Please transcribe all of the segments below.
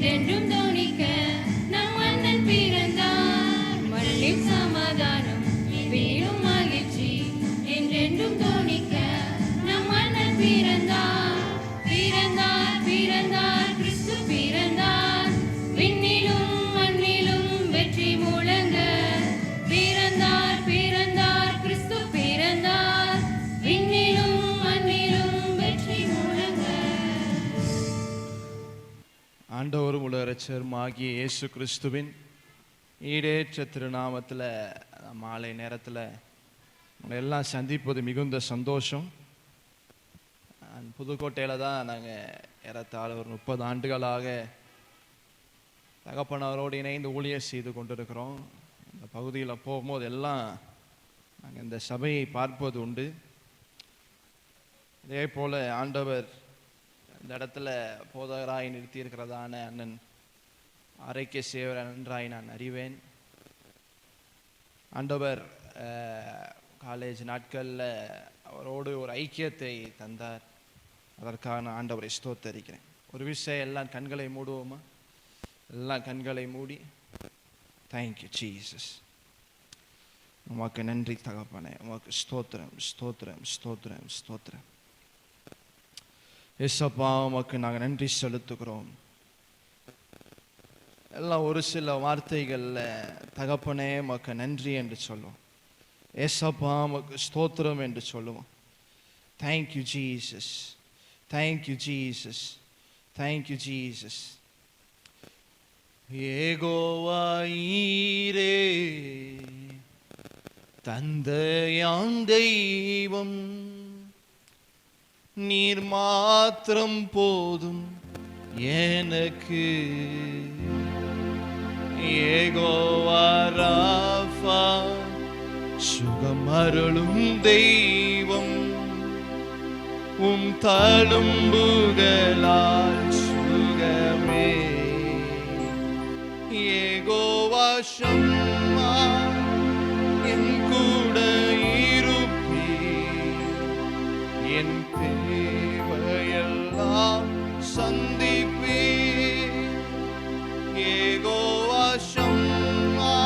என்றென்றும் தோணிக்க நம் அண்ணன் பிறந்தார். மண்ணில் சமாதானம் வீடும் மகிழ்ச்சி என்றென்றும் தோணிக்க நம் அண்ணன் பிறந்தார். பிறந்தார் பிறந்தார் கிறிஸ்து பிறந்தார். விண்ணிலும் மண்ணிலும் வெற்றி முழங்க. பிறந்தார் பிறந்தார் கிறிஸ்து பிறந்தார். விண்ணிலும் மண்ணிலும் வெற்றி முழங்க. ஆண்டவரும் உலகரட்சரும் ஆகிய இயேசு கிறிஸ்துவின் ஈடேற்ற திருநாமத்தில் மாலை நேரத்தில் உங்களை எல்லாம் சந்திப்பது மிகுந்த சந்தோஷம். புதுக்கோட்டையில் தான் நாங்கள் ஏறத்தாழ ஒரு 30 ஆண்டுகளாக தகப்பனவரோடு இணைந்து ஊழியர் செய்து கொண்டிருக்கிறோம். இந்த பகுதியில் போகும்போது எல்லாம் நாங்கள் இந்த சபையை பார்ப்பது உண்டு. இதே போல் ஆண்டவர் இந்த இடத்துல போதகராய் நிறுத்தியிருக்கிறதான அண்ணன் ஆரோக்கிய சேவர் நன்றாய் நான் அறிவேன். ஆண்டவர் காலேஜ் நாட்களில் அவரோடு ஒரு ஐக்கியத்தை தந்தார். அதற்கான ஆண்டவரை ஸ்தோத்தரிக்கிறேன். ஒரு விஷயம் எல்லாம் கண்களை மூடுவோமா? எல்லாம் கண்களை மூடி. Thank you Jesus. உமக்கு நன்றி தகப்பனே. உமக்கு ஸ்தோத்திரம் ஸ்தோத்திரம் ஸ்தோத்திரம் ஸ்தோத்திரம். ஏசப்பா உமக்கு நாங்கள் நன்றி செலுத்துகிறோம். எல்லாம் ஒரு சில வார்த்தைகளில் தகப்பனே உமக்கு நன்றி என்று சொல்லுவோம். ஏசப்பா உமக்கு ஸ்தோத்திரம் என்று சொல்லுவோம். Thank you Jesus, thank you Jesus, thank you Jesus. Jehovah ஈரே தந்தையாம் தெய்வம், நீர் மாத்திரம் போதும் எனக்கு. யெகோவா ராஃபா சுகமருளும் தெய்வம், உம் தழும்புகளால் சுகமே. யெகோவா ஷம்மா என் கூட இருப்பீர், என் தேவையெல்லாம் சந்திப்பீர். யெகோவா ஷம்மா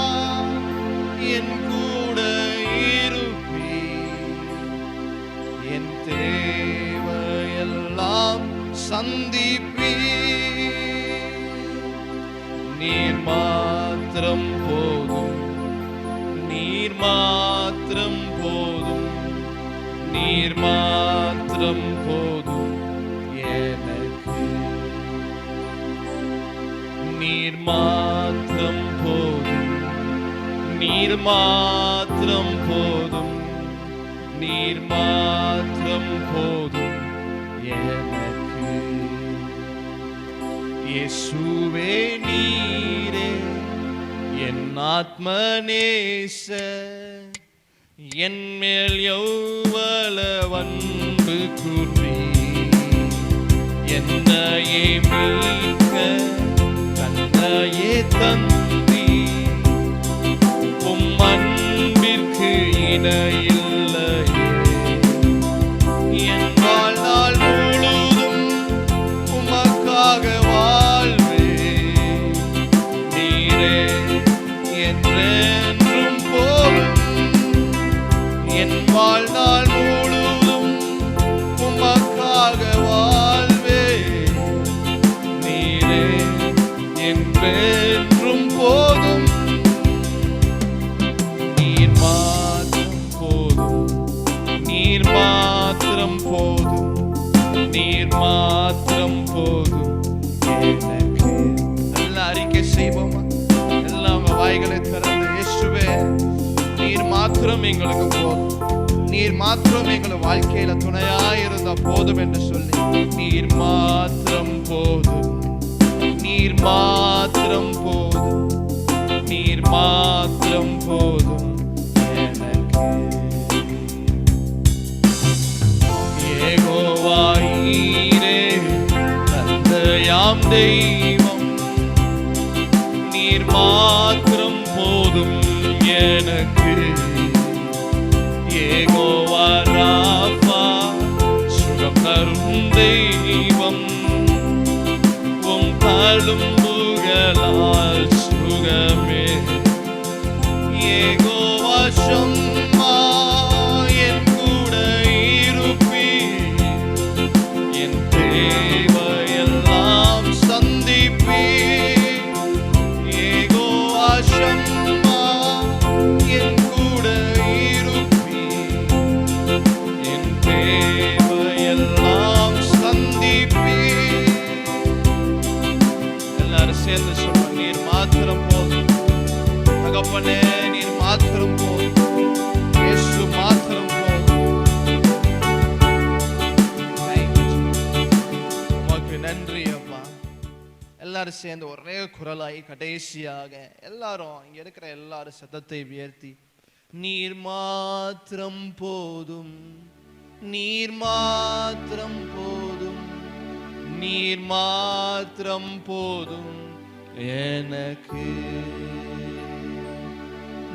என் கூட இருப்பீர், என் தேவையெல்லாம் சந்திப்பீர். நீர் மாத்திரம் போதும், நீர் மாத்திரம் போதும், நீர் மாத்திரம் போதும் எனக்கு. நீர் மாத்திரம் போதும், நீர் மாத்திரம் போதும், நீர் மாத்திரம் போதும் எனக்கு. இயேசுவே நீரே என் ஆத்மநேச, என் மேல் எவ்வளவு அன்பு கூர்ந்தீ. என்னையே மீட்க தன்னையே தந்தீ. உம் அன்பிற்கு இணையில்லையே. என் வாழ்நாள் முழுதும் உமக்காக வாழ்வே. நீரே என்றென்றும் போதும். என் வாழ்நாள் முழுதும் உமக்காக வாழ்வே. நீரே என்றென்றும் போதும். நீர் மாத்திரம் போதும், நீர் மாத்திரம் போதும், நீர் மாத்திரம் போதும் எனக்கு. எல்லாம் அறிக்கை செய்வோமா? எல்லாம் வாய்களை திறந்து இயேசுவே நீர் மாத்திரம் எங்களுக்கு போதும், நீர் மாத்திரம் எங்கள் வாழ்க்கையில துணையாயிருந்த போதும் என்று சொல்லி, நீர் மாத்திரம் போதும், நீர் மாத்திரம் போதும், நீர் மாத்திரம் போதும் எனக்கு. யெகோவா ஈரே தந்தையாம் தெய்வம், நீர் மாத்திரம் போதும் எனக்கு. யெகோவா ராஃபா சுகம் தரும் தெய்வம், உம் தழும்பு புயலால் சுகமே யெகோவா ஷம்மா என் கூட இருப்பீர் என் தேவையெல்லாம் சந்திப்பீர் யெகோவா ஷம்மா என் கூட இருப்பீர் என் தேவையெல்லாம் சந்திப்பீர். எல்லாரும் சேர்ந்து சொல்லுங்க, நீர் மாத்திரம் போதும் தகப்பனே, நீர் மாத்திரம் போதும், இயேசு மாத்திரம் போதும். உமக்கு நன்றி அப்பா. எல்லாரும் சேர்ந்து ஒரே குரலாய் கடைசியாக எல்லாரும் இங்க இருக்கிற எல்லாரும் சத்தத்தை உயர்த்தி, நீர் மாத்திரம் போதும், நீர் மாத்திரம் போதும், நீர் மாத்திரம் போதும் எனக்கு,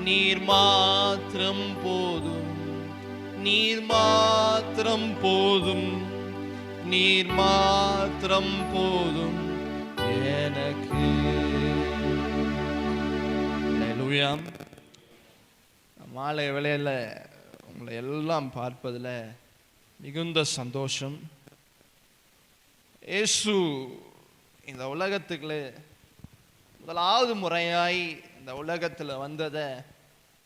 நீர் மாத்திரம் போதும், நீர் மாத்திரம் போதும், நீர் மாத்திரம் போதும் எனக்கு. அல்லேலூயா. மாலை வேளையில உங்களை எல்லாம் பார்ப்பதில் மிகுந்த சந்தோஷம். இயேசு இந்த உலகத்துக்குள்ள முதலாவது முறையாய் இந்த உலகத்தில் வந்ததை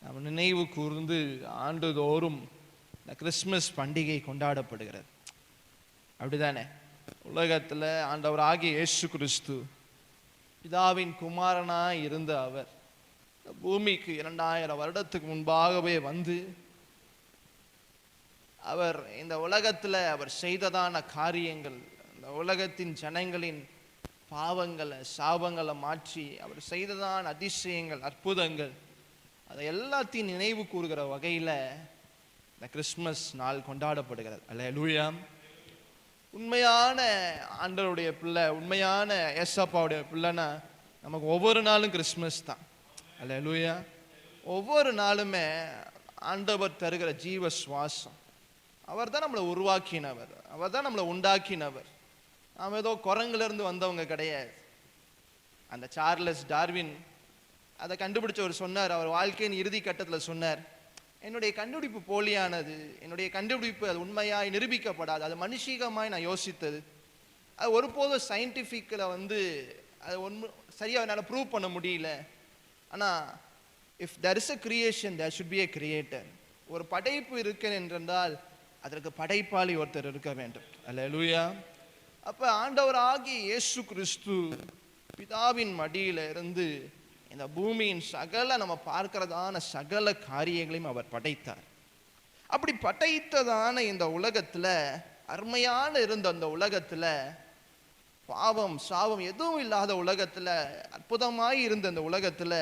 நம்ம நினைவு கூர்ந்து ஆண்டுதோறும் இந்த கிறிஸ்மஸ் பண்டிகை கொண்டாடப்படுகிறது. அப்படிதானே? உலகத்தில் ஆண்டவராகிய இயேசு கிறிஸ்து பிதாவின் குமாரனாய் இருந்த அவர் பூமிக்கு 2000 வருடத்துக்கு முன்பாகவே வந்து அவர் இந்த உலகத்தில் அவர் செய்ததான காரியங்கள், இந்த உலகத்தின் ஜனங்களின் பாவங்களை சாபங்களை மாற்றி அவர் செய்ததான அதிசயங்கள் அற்புதங்கள் அதை எல்லாத்தையும் நினைவு கூறுகிற வகையில் இந்த கிறிஸ்மஸ் நாள் கொண்டாடப்படுகிறது. அல்லேலூயா. உண்மையான ஆண்டவருடைய பிள்ளை, உண்மையான ஏசப்பாவுடைய பிள்ளைன்னா நமக்கு ஒவ்வொரு நாளும் கிறிஸ்மஸ் தான். அல்லேலூயா. ஒவ்வொரு நாளுமே ஆண்டவர் தருகிற ஜீவ சுவாசம். அவர் தான் நம்மளை உருவாக்கினவர், அவர் தான் நம்மளை உண்டாக்கினவர். நாம் ஏதோ குரங்கிலிருந்து வந்தவங்க கிடையாது. அந்த சார்லஸ் டார்வின் அதை கண்டுபிடிச்சவர் சொன்னார், அவர் வாழ்க்கையின் இறுதி கட்டத்தில் சொன்னார், என்னுடைய கண்டுபிடிப்பு போலியானது, என்னுடைய கண்டுபிடிப்பு அது உண்மையாய் நிரூபிக்கப்படாது, அது மனுஷீகமாய் நான் யோசித்தது, அது ஒருபோதும் சயின்டிஃபிக்கில் அது சரியாக என்னால் ப்ரூவ் பண்ண முடியல. ஆனால் if there is a creation there should be a creator. ஒரு படைப்பு இருக்கிறது என்றால் அதற்கு படைப்பாளி ஒருத்தர் இருக்க வேண்டும். அல்லேலூயா. அப்போ ஆண்டவராகிய இயேசு கிறிஸ்து பிதாவின் மடியில இருந்து இந்த பூமியின் சகல நம்ம பார்க்கிறதான சகல காரியங்களையும் அவர் படைத்தார். அப்படி படைத்ததான இந்த உலகத்தில், அருமையான இருந்த அந்த உலகத்தில், பாவம் சாபம் எதுவும் இல்லாத உலகத்தில், அற்புதமாய் இருந்த அந்த உலகத்தில்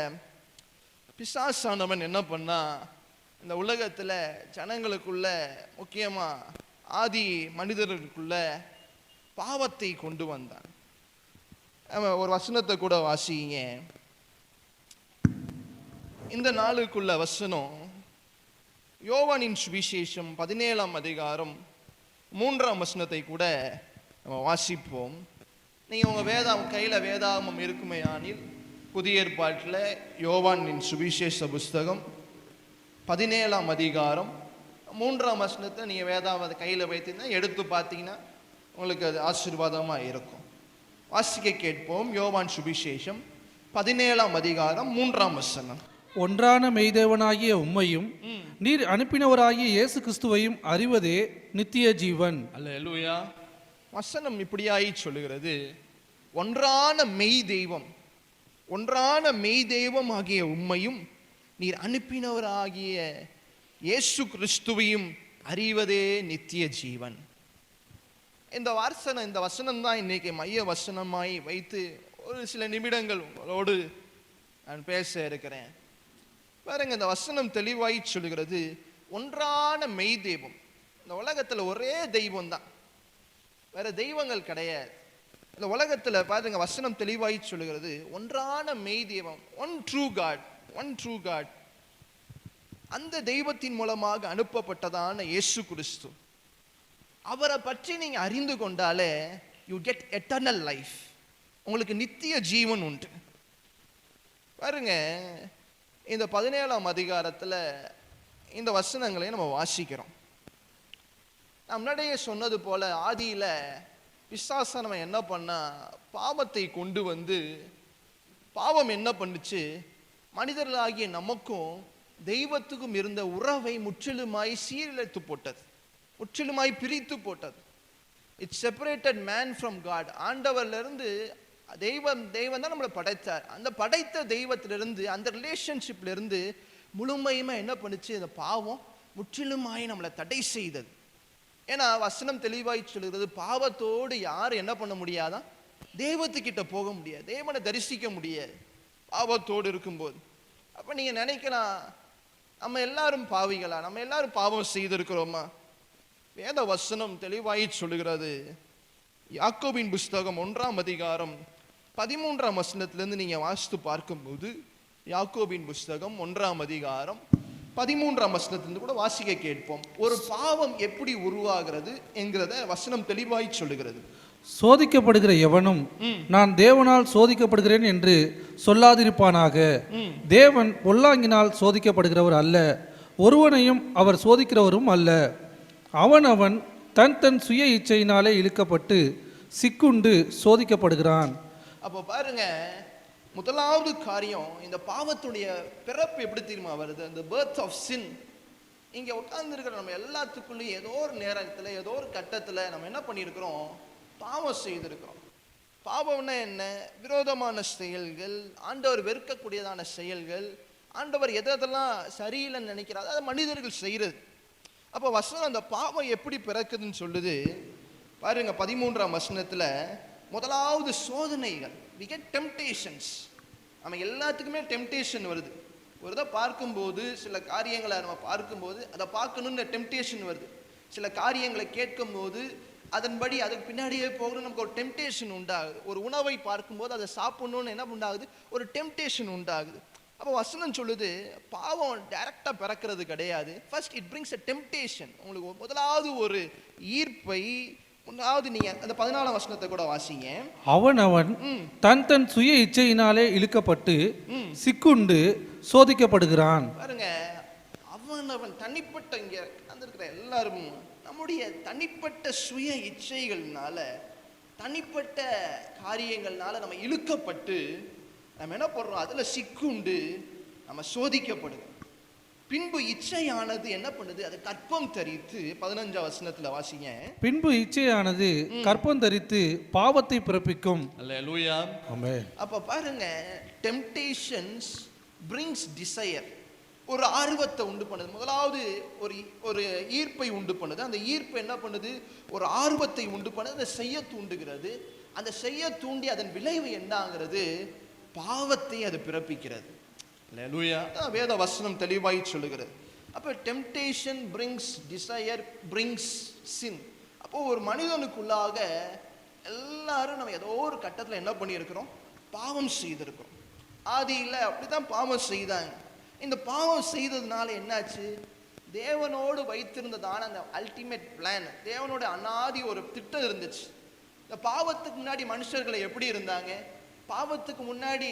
பிசாசானவன் என்ன பண்ணா, இந்த உலகத்தில் ஜனங்களுக்குள்ள முக்கியமாக ஆதி மனிதர்களுக்குள்ள பாவத்தை கொண்டு வந்தான். ஒரு வசனத்தை கூட வாசிங்க. இந்த நாளுக்குள்ள வசனம் யோவானின் சுவிசேஷம் 17ஆம் அதிகாரம் 3ஆம் வசனத்தை கூட நம்ம வாசிப்போம். நீங்கள் உங்கள் கையில் வேதாகமம் இருக்குமே ஆனில் புதிய ஏற்பாட்டில் யோவானின் சுவிசேஷ புஸ்தகம் 17ஆம் அதிகாரம் 3ஆம் வசனத்தை நீங்கள் வேதாகமத்தை கையில் வைத்தீங்கன்னா எடுத்து பார்த்தீங்கன்னா உங்களுக்கு அது ஆசீர்வாதமாக இருக்கும். வாசிக்க கேட்போம். யோவான் சுவிசேஷம் 17ஆம் அதிகாரம் 3ஆம் வசனம். ஒன்றான மெய்தேவனாகிய உம்மையும் நீர் அனுப்பினவராகிய இயேசு கிறிஸ்துவையும் அறிவதே நித்திய ஜீவன். அல்லேலூயா. வசனம் இப்படியாய் சொல்லுகிறது, ஒன்றான மெய் தெய்வம், ஒன்றான மெய் தெய்வம் ஆகிய உம்மையும் நீர் அனுப்பினவராகிய இயேசு கிறிஸ்துவையும் அறிவதே நித்திய ஜீவன். இந்த வசனம் தான் இன்னைக்கு மைய வசனமாய் வைத்து ஒரு சில நிமிடங்கள் உங்களோடு நான் பேச இருக்கிறேன். பாருங்க, இந்த வசனம் தெளிவாய் சொல்லுகிறது, ஒன்றான மெய் தெய்வம். இந்த உலகத்தில் ஒரே தெய்வம் தான், வேற தெய்வங்கள் கிடையாது. இந்த உலகத்தில் பாருங்க, வசனம் தெளிவாய் சொல்லுகிறது, ஒன்றான மெய் தெய்வம், ஒன் ட்ரூ காட். அந்த தெய்வத்தின் மூலமாக அனுப்பப்பட்டதான இயேசு கிறிஸ்து, அவரை பற்றி நீங்க அறிந்து கொண்டாலே யூ கெட் எட்டர்னல் லைஃப், உங்களுக்கு நித்திய ஜீவன் உண்டு. பாருங்க, இந்த 17ஆம் அதிகாரத்தில் இந்த வசனங்களை நம்ம வாசிக்கிறோம். நான் முன்னாடியே சொன்னது போல ஆதியில் பிசாசை நம்ம என்ன பண்ணா, பாவத்தை கொண்டு வந்து பாவம் என்ன பண்ணுச்சு, மனிதர்களாகிய நமக்கும் தெய்வத்துக்கும் இருந்த உறவை முற்றிலுமாய் சீரழித்து போட்டது, முற்றிலுமாய் பிரித்து போட்டது. It separated man from God. ஆண்டவர்லேருந்து தெய்வம் தான் நம்மளை படைத்தார். அந்த படைத்த தெய்வத்திலிருந்து, அந்த ரிலேஷன்ஷிப்லேருந்து முழுமையுமா என்ன பண்ணுச்சு, அந்த பாவம் முற்றிலுமாய் நம்மளை தடை செய்தது. ஏன்னா வசனம் தெளிவாய் சொல்கிறது, பாவத்தோடு யாரும் என்ன பண்ண முடியாதான், தெய்வத்துக்கிட்ட போக முடியாது, தேவனை தரிசிக்க முடியாது பாவத்தோடு இருக்கும்போது. அப்போ நீங்கள் நினைக்கலாம், நம்ம எல்லாரும் பாவிகளா, நம்ம எல்லாரும் பாவம் செய்திருக்கிறோமா? வேத வசனம் தெளிவாய் சொல்லுகிறது. யாக்கோபின் புஸ்தகம் 1ஆம் அதிகாரம் 13ஆம் வசனத்திலிருந்து நீங்கள் வாசித்து பார்க்கும்போது, யாக்கோபின் புஸ்தகம் 1ஆம் அதிகாரம் 13ஆம் வசனத்திலிருந்து கூட வாசிக்க கேட்போம். ஒரு பாவம் எப்படி உருவாகிறது என்கிறத வசனம் தெளிவாய் சொல்லுகிறது. சோதிக்கப்படுகிற எவனும் நான் தேவனால் சோதிக்கப்படுகிறேன் என்று சொல்லாதிருப்பானாக. தேவன் பொல்லாங்கினால் சோதிக்கப்படுகிறவர் அல்ல, ஒருவனையும் அவர் சோதிக்கிறவரும் அல்ல. அவனவன் தன் தன் சுய இச்சையினாலே இழுக்கப்பட்டு சிக்குண்டு சோதிக்கப்படுகிறான். அப்போ பாருங்க, முதலாவது காரியம், இந்த பாவத்துடைய பிறப்பு எப்படி தெரியுமா வருது, அந்த பர்த் ஆஃப் சின். இங்கே உட்கார்ந்துருக்கிற நம்ம எல்லாத்துக்குள்ளேயும் ஏதோ ஒரு நேரத்தில், ஏதோ ஒரு கட்டத்தில் நம்ம என்ன பண்ணியிருக்கிறோம், பாவம் செய்திருக்கிறோம். பாவம்னா என்ன? விரோதமான செயல்கள், ஆண்டவர் வெறுக்கக்கூடியதான செயல்கள், ஆண்டவர் எதெல்லாம் சரியில்லைன்னு நினைக்கிறார் அதை மனிதர்கள் செய்கிறது. அப்போ வசனம் அந்த பாவம் எப்படி பிறக்குதுன்னு சொல்லுது பாருங்க. 13ஆம் வசனத்தில் முதலாவது சோதனைகள், we get temptations. நம்ம எல்லாத்துக்குமே டெம்டேஷன் வருது. ஒரு இதை பார்க்கும்போது, சில காரியங்களை நம்ம பார்க்கும்போது அதை பார்க்கணுன்னு டெம்டேஷன் வருது. சில காரியங்களை கேட்கும்போது அதன்படி அதுக்கு பின்னாடியே போகணும், நமக்கு ஒரு டெம்டேஷன் உண்டாகுது. ஒரு உணவை பார்க்கும்போது அதை சாப்பிடணும்னு என்ன உண்டாகுது, ஒரு டெம்டேஷன் உண்டாகுது. அப்போ வசனம் சொல்லுது, பாவம் டைரக்டாக பிறக்கிறது கிடையாது. First it brings a temptation. உங்களுக்கு முதலாவது ஒரு ஈர்ப்பை, முதலாவது நீங்க அந்த 14ஆம் வசனத்தை கூட வாசிங்க. அவனவன் தன் தன் சுய இச்சையினாலே இழுக்கப்பட்டு சிக்குண்டு சோதிக்கப்படுகிறான். பாருங்க, அவனவன் தனிப்பட்ட, இங்க இருக்கிற எல்லாரும் நம்முடைய தனிப்பட்ட சுய இச்சைகள்னால, தனிப்பட்ட காரியங்கள்னால நம்ம இழுக்கப்பட்டு நம்ம என்ன பண்றோம், அதுல சிக்குண்டு நம்ம சோதிக்கப்படுகிறோம். பின்பு இச்சையானது என்ன பண்ணுது, அது கற்பம் தரித்து, 15ஆம் வசனத்துல வாசிங்க. பின்பு இச்சையானது கற்பம் தரித்து பாவத்தை பிறப்பிக்கும். அல்லேலூயா, ஆமென். அப்ப பாருங்க, டெம்டேஷன்ஸ் பிரிங்ஸ் டிசையர். ஒரு ஆர்வத்தை உண்டு பண்ணுது. முதலாவது ஒரு ஈர்ப்பை உண்டு பண்ணுது. அந்த ஈர்ப்பு என்ன பண்ணுது, ஒரு ஆர்வத்தை உண்டு பண்ணுது, அதை செய்ய தூண்டுகிறது. அந்த செய்ய தூண்டி அதன் விளைவு என்ன ஆகிறது, பாவத்தை அது பிறப்பிக்கிறது. அல்லேலூயா, வேத வசனம் தெளிவாய் சொல்லுகிறது. அப்போ டெம்டேஷன் பிரிங்ஸ் டிசையர், பிரிங்ஸ் சின். அப்போ ஒரு மனிதனுக்குள்ளாக எல்லாரும் நம்ம ஏதோ ஒரு கட்டத்தில் என்ன பண்ணியிருக்கிறோம், பாவம் செய்திருக்கிறோம். ஆதியில் அப்படிதான் பாவம் செய்தாங்க. இந்த பாவம் செய்ததுனால என்னாச்சு, தேவனோடு வைத்திருந்ததான அந்த அல்டிமேட் பிளான், தேவனோட அனாதி ஒரு திட்டம் இருந்துச்சு. இந்த பாவத்துக்கு முன்னாடி மனுஷர்களை எப்படி இருந்தாங்க, பாவத்துக்கு முன்னாடி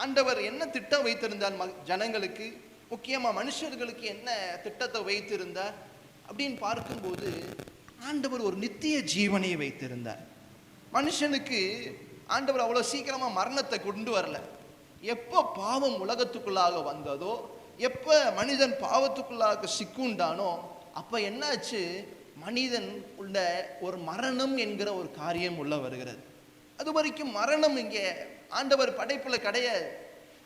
ஆண்டவர் என்ன திட்டம் வைத்திருந்தார் ஜனங்களுக்கு, முக்கியமாக மனுஷர்களுக்கு என்ன திட்டத்தை வைத்திருந்தார் அப்படின்னு பார்க்கும்போது, ஆண்டவர் ஒரு நித்திய ஜீவனை வைத்திருந்தார். மனுஷனுக்கு ஆண்டவர் அவ்வளோ சீக்கிரமாக மரணத்தை கொண்டு வரல. எப்போ பாவம் உலகத்துக்குள்ளாக வந்ததோ, எப்போ மனிதன் பாவத்துக்குள்ளாக சிக்குண்டானோ, அப்போ என்னாச்சு, மனிதன் உள்ள ஒரு மரணம் என்கிற ஒரு காரியம் உள்ள வருகிறது. அது வரைக்கும் மரணம் இங்கே ஆண்டவர் படைப்புல கிடையாது.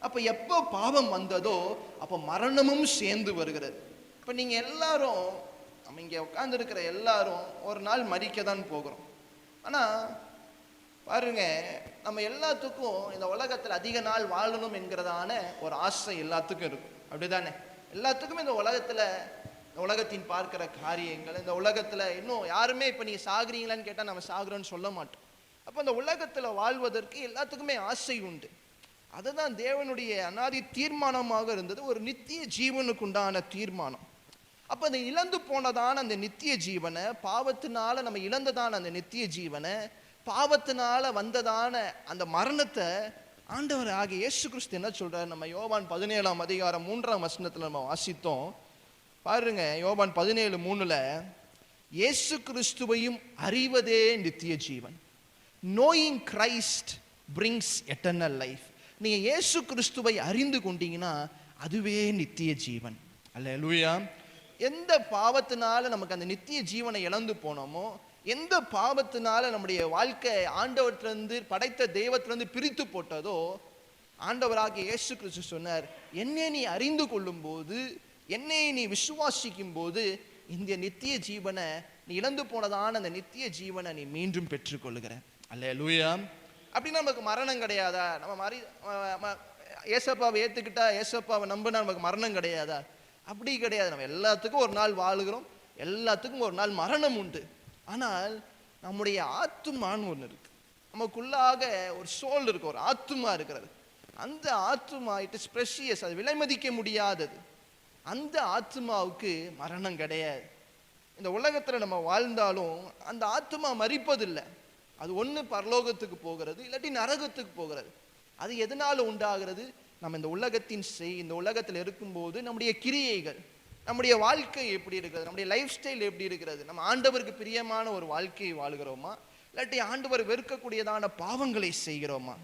அப்ப எப்போ பாவம் வந்ததோ அப்போ மரணமும் சேர்ந்து வருகிறது. இப்ப நீங்க எல்லாரும், நம்ம இங்க உட்கார்ந்து இருக்கிற எல்லாரும் ஒரு நாள் மரிக்க தான் போகிறோம். ஆனா பாருங்க, நம்ம எல்லாத்துக்கும் இந்த உலகத்தில் அதிக நாள் வாழணும் என்கிறதான ஒரு ஆசை எல்லாத்துக்கும் இருக்கும், அப்படிதானே? எல்லாத்துக்கும் இந்த உலகத்துல, இந்த உலகத்தின் பார்க்கிற காரியங்கள், இந்த உலகத்துல இன்னும் யாருமே இப்ப நீங்க சாகுறீங்களான்னு கேட்டா நம்ம சாகுறோன்னு சொல்ல மாட்டோம். அப்போ அந்த உலகத்தில் வாழ்வதற்கு எல்லாத்துக்குமே ஆசை உண்டு. அதுதான் தேவனுடைய அனாதி தீர்மானமாக இருந்தது, ஒரு நித்திய ஜீவனுக்கு உண்டான தீர்மானம். அப்போ அந்த இழந்து போனதான அந்த நித்திய ஜீவனை, பாவத்தினால நம்ம இழந்ததான அந்த நித்திய ஜீவனை, பாவத்தினால வந்ததான அந்த மரணத்தை ஆண்டவர் ஆகிய இயேசு கிறிஸ்து என்ன சொல்றார்? நம்ம யோவான் 17ஆம் அதிகாரம் 3ஆம் வசனத்துல நம்ம வாசித்தோம் பாருங்க. யோவான் 17:3 இயேசு கிறிஸ்துவையும் அறிவதே நித்திய ஜீவன். Knowing Christ brings eternal life. நீங்க இயேசு கிறிஸ்துவை அறிந்து கொண்டீங்கன்னா அதுவே நித்திய ஜீவன். அல்லேலூயா. எந்த பாவத்தினால நமக்கு அந்த நித்திய ஜீவனை இழந்து போனோமோ, எந்த பாவத்தினால நம்முடைய வாழ்க்கை ஆண்டவற்றிலிருந்து படைத்த தெய்வத்திலிருந்து பிரித்து போட்டதோ, ஆண்டவராகிய இயேசு கிறிஸ்து சொன்னார், என்னை நீ அறிந்து கொள்ளும் போது, என்னை நீ விசுவாசிக்கும் போது இந்த நித்திய ஜீவனை நீ இழந்து போனதான அந்த நித்திய ஜீவனை நீ மீண்டும் பெற்றுக்கொள்ளுகிற. அல்லேலூயா. அப்படின்னா நமக்கு மரணம் கிடையாதா? நம்ம ஏசப்பாவை ஏத்துக்கிட்டா, ஏசப்பாவை நம்பினா நமக்கு மரணம் கிடையாதா? அப்படி கிடையாது. நம்ம எல்லாத்துக்கும் ஒரு நாள் வாழுகிறோம், எல்லாத்துக்கும் ஒரு நாள் மரணம் உண்டு. ஆனால் நம்முடைய ஆத்துமான்னு ஒன்று இருக்கு, நமக்குள்ளாக ஒரு சோல் இருக்கு, ஒரு ஆத்துமா இருக்கிறது. அந்த ஆத்துமா இட் இஸ் ப்ரெஷியஸ், அது விலைமதிக்க முடியாதது. அந்த ஆத்துமாவுக்கு மரணம் கிடையாது. இந்த உலகத்தில் நம்ம வாழ்ந்தாலும் அந்த ஆத்துமா மரிப்பதில்லை. அது ஒன்று பரலோகத்துக்கு போகிறது, இல்லாட்டி நரகத்துக்கு போகிறது. அது எதனால உண்டாகிறது? நம்ம இந்த இந்த உலகத்தில் இருக்கும்போது நம்முடைய கிரியைகள், நம்முடைய வாழ்க்கை எப்படி இருக்கிறது, நம்முடைய லைஃப் ஸ்டைல் எப்படி இருக்கிறது, நம்ம ஆண்டவருக்கு பிரியமான ஒரு வாழ்க்கையை வாழுகிறோமா, இல்லாட்டி ஆண்டவர் வெறுக்கக்கூடியதான பாவங்களை செய்கிறோமா?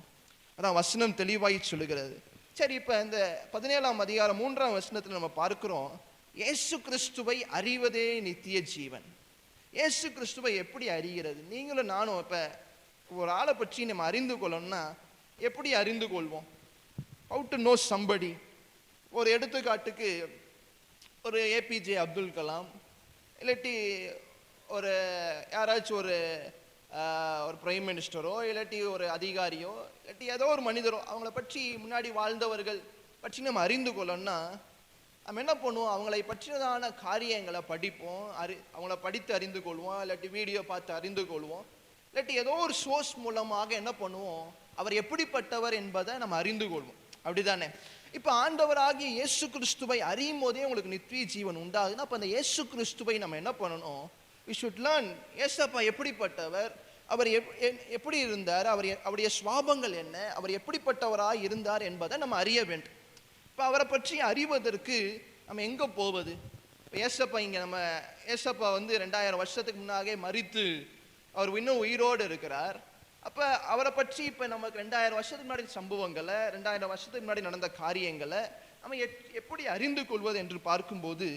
அதான் வசனம் தெளிவாய் சொல்லுகிறது. சரி, இப்போ இந்த 17ஆம் அதிகாரம் 3ஆம் வசனத்தில் நம்ம பார்க்கிறோம், இயேசு கிறிஸ்துவை அறிவதே நித்திய ஜீவன். இயேசு கிறிஸ்துவை எப்படி அறிகிறது? நீங்களும் நானும் இப்போ ஒரு ஆளை பற்றி நம்ம அறிந்து கொள்ளணும்னா எப்படி அறிந்து கொள்வோம்? How to know somebody. ஒரு எடுத்துக்காட்டுக்கு ஒரு ஏபிஜே அப்துல் கலாம், இல்லாட்டி ஒரு யாராச்சும் ஒரு பிரைம் மினிஸ்டரோ, இல்லாட்டி ஒரு அதிகாரியோ, இல்லாட்டி ஏதோ ஒரு மனிதரோ, அவங்கள பற்றி முன்னாடி வாழ்ந்தவர்கள் பற்றி நம்ம அறிந்து கொள்ளணும்னா நம்ம என்ன பண்ணுவோம்? அவங்களை பற்றியதான காரியங்களை படிப்போம், அவங்கள படித்து அறிந்து கொள்வோம், இல்லாட்டி வீடியோ பார்த்து அறிந்து கொள்வோம், இல்லாட்டி ஏதோ ஒரு சோர்ஸ் மூலமாக என்ன பண்ணுவோம்? அவர் எப்படிப்பட்டவர் என்பதை நம்ம அறிந்து கொள்வோம். அப்படிதானே? இப்போ ஆண்டவராகிய இயேசு கிறிஸ்துவை அறியும் போதே உங்களுக்கு நித்திய ஜீவன் உண்டாகுதுன்னா, அப்போ அந்த இயேசு கிறிஸ்துவை நம்ம என்ன பண்ணணும்? we should learn. ஏசப்பா எப்படிப்பட்டவர், அவர் எப்படி இருந்தார், அவருடைய சுவாபங்கள் என்ன, அவர் எப்படிப்பட்டவராக இருந்தார் என்பதை நம்ம அறிய வேண்டும். இப்போ அவரை பற்றி அறிவதற்கு நம்ம எங்கே போவது? இப்போ ஏசப்பா இங்கே நம்ம ஏசப்பா 2000 வருஷத்துக்கு முன்னாலே மரித்து அவர் இன்னும் உயிரோடு இருக்கிறார். அப்போ அவரை பற்றி இப்போ நமக்கு 2000 வருஷத்துக்கு முன்னாடி சம்பவங்களை, 2000 வருஷத்துக்கு முன்னாடி நடந்த காரியங்களை நம்ம எப்படி அறிந்து கொள்வது என்று பார்க்கும்போது,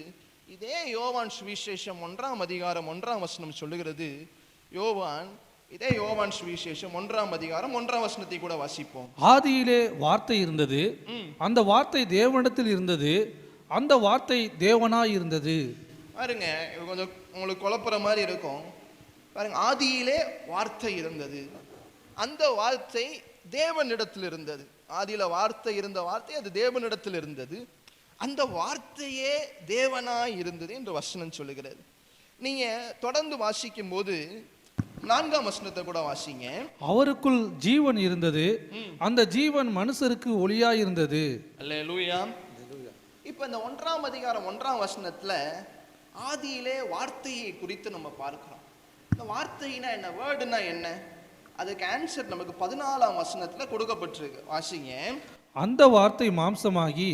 இதே யோவான் சுவிசேஷம் 1ஆம் அதிகாரம் 1ஆம் வசனம் சொல்லுகிறது. இதே யோவான் சுவிசேஷம் 1ஆம் அதிகாரம் 1ஆம் வசனத்தை கூட வாசிப்போம். ஆதியிலே வார்த்தை இருந்தது, அந்த வார்த்தை தேவனிடத்தில் இருந்தது, அந்த வார்த்தை தேவனாய் இருந்தது. பாருங்க, கொஞ்சம் உங்களுக்கு குழப்புற மாதிரி இருக்கும். பாருங்க, ஆதியிலே வார்த்தை இருந்தது, அந்த வார்த்தை தேவனிடத்தில் இருந்தது. ஆதியில வார்த்தை இருந்த வார்த்தை அது தேவனிடத்தில் இருந்தது, அந்த வார்த்தையே தேவனாய் இருந்தது என்று வசனம் சொல்லுகிறது. நீங்க தொடர்ந்து வாசிக்கும் போது 4ஆம் வசனத்தை கூட வாசிங்க. அவருக்குள் ஜீவன் இருந்தது, அந்த ஜீவன் மனுஷருக்கு ஒளியாய் இருந்தது. அல்லேலூயா. இப்ப இந்த 1ஆம் அதிகாரம் 1ஆம் வசனத்துல ஆதியிலே வார்த்தையை குறித்து நம்ம பார்க்கிறோம். இந்த வார்த்தைனா என்ன, வேர்டுனா என்ன, அதுக்கு ஆன்சர் நமக்கு 14ஆம் வசனத்துல கொடுக்கப்பட்டிருக்கு. வாசிங்க. அந்த வார்த்தை மாம்சமாகி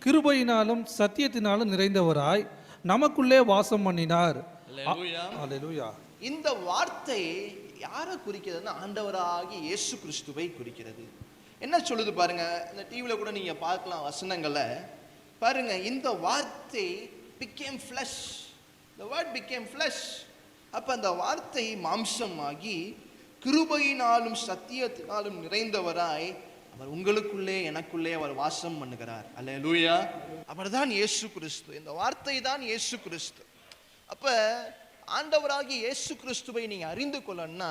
கிருபையினாலும் சத்தியத்தினாலும் நிறைந்தவராய் நமக்குள்ளே வாசம் பண்ணினார். அல்லேலூயா. இந்த வார்த்தை யாரை குறிக்கிறதுன்னா ஆண்டவராகிய இயேசு கிறிஸ்துவை குறிக்கிறது. என்ன சொல்லுது பாருங்க, இந்த டிவியில் கூட நீங்க பார்க்கலாம் வசனங்களை. பாருங்க, இந்த வார்த்தை became flesh. The word became flesh. அப்ப அந்த வார்த்தை மாம்சமாகி கிருபையினாலும் சத்தியத்தினாலும் நிறைந்தவராய் அவர் உங்களுக்குள்ளே எனக்குள்ளே அவர் வாசம் பண்ணுகிறார். அல்லேலூயா. அவர்தான் இயேசு கிறிஸ்து. இந்த வார்த்தை தான் இயேசு கிறிஸ்து. அப்ப ஆண்டவராகிய இயேசு கிறிஸ்துவை நீங்க அறிந்து கொள்ளணும்னா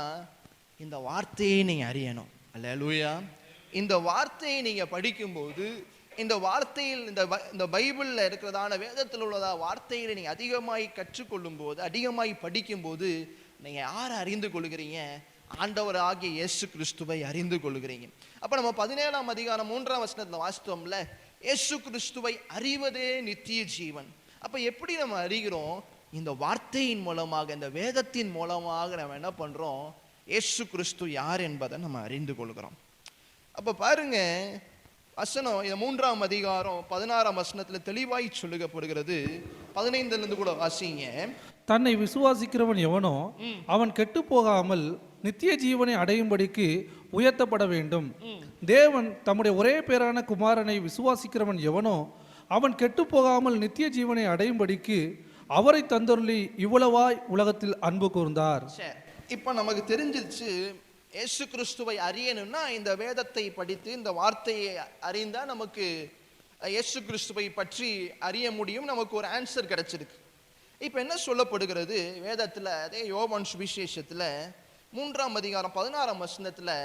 இந்த வார்த்தையை நீங்க அறியணும். அல்லேலூயா. இந்த வார்த்தையை நீங்க படிக்கும்போது, இந்த வார்த்தையில் இந்த பைபிளில் இருக்கிறதான வேதத்தில் உள்ளதா வார்த்தைகளை நீங்க அதிகமாய் கற்றுக்கொள்ளும் போது, அதிகமாய் படிக்கும்போது நீங்க யாரை அறிந்து கொள்கிறீங்க? ஆண்டவராகிய இயேசு கிறிஸ்துவை அறிந்து கொள்கிறீங்க. அப்ப நம்ம 17ஆம் அதிகாரம் 3ஆம் வசனத்துல வாசித்தோம்ல, இயேசு கிறிஸ்துவை அறிவதே நித்திய ஜீவன். அப்ப எப்படி நம்ம அறிகிறோம்? இந்த வார்த்தையின் மூலமாக, இந்த வேதத்தின் மூலமாக நம்ம என்ன பண்றோம்? இயேசு கிறிஸ்து யார் என்பதை நம்ம அறிந்து கொள்கிறோம். அப்ப பாருங்க, வசனம் இந்த 3ஆம் அதிகாரம் 16ஆம் வசனத்துல தெளிவாய் சொல்லுகப்படுகிறது. 15ல இருந்து கூட வாசிங்க. தன்னை விசுவாசிக்கிறவன் எவனோ அவன் கெட்டு போகாமல் நித்திய ஜீவனை அடையும்படிக்கு உயர்த்தப்பட வேண்டும். தேவன் தம்முடைய ஒரே பேரான குமாரனை விசுவாசிக்கிறவன் எவனோ அவன் கெட்டு போகாமல் நித்திய ஜீவனை அடையும்படிக்கு அவரை தந்தருளி இவ்வளவாய் உலகத்தில் அன்பு கூர்ந்தார். சரி, இப்ப நமக்கு தெரிஞ்சிருச்சு இயேசு கிறிஸ்துவை அறியணும்னா இந்த வேதத்தை படித்து இந்த வார்த்தையை அறிந்தா நமக்கு இயேசு கிறிஸ்துவை பற்றி அறிய முடியும். நமக்கு ஒரு ஆன்சர் கிடைச்சிருக்கு. இப்போ என்ன சொல்லப்படுகிறது வேதத்தில்? அதே யோவான் சுவிசேஷத்தில் 3ஆம் அதிகாரம் 16ஆம் வசனத்தில்,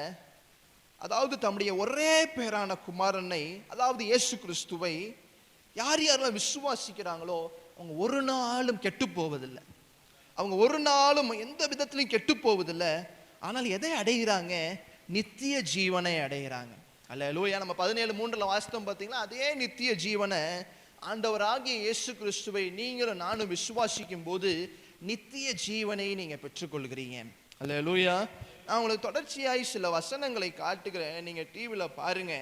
அதாவது தம்முடைய ஒரே பேரான குமாரனை, அதாவது இயேசு கிறிஸ்துவை யார் யாரெல்லாம் விசுவாசிக்கிறாங்களோ அவங்க ஒரு நாளும் கெட்டு போவதில்லை. அவங்க ஒரு நாளும் எந்த விதத்திலையும் கெட்டு போவதில்லை. ஆனால் எதை அடைகிறாங்க? நித்திய ஜீவனை அடைகிறாங்க. அல்லேலூயா. நம்ம 17:3 வாசித்தோம் பார்த்தீங்களா? அதே நித்திய ஜீவனை ஆண்டவராகிய இயேசு கிறிஸ்துவை நீங்களும் நானும் விசுவாசிக்கும் போது நித்திய ஜீவனை நீங்க பெற்றுக்கொள்கிறீங்க. அல்லேலூயா. நான் உங்களுக்கு தொடர்ச்சியாய் சில வசனங்களை காட்டுகிறேன், நீங்க டிவியில் பாருங்க.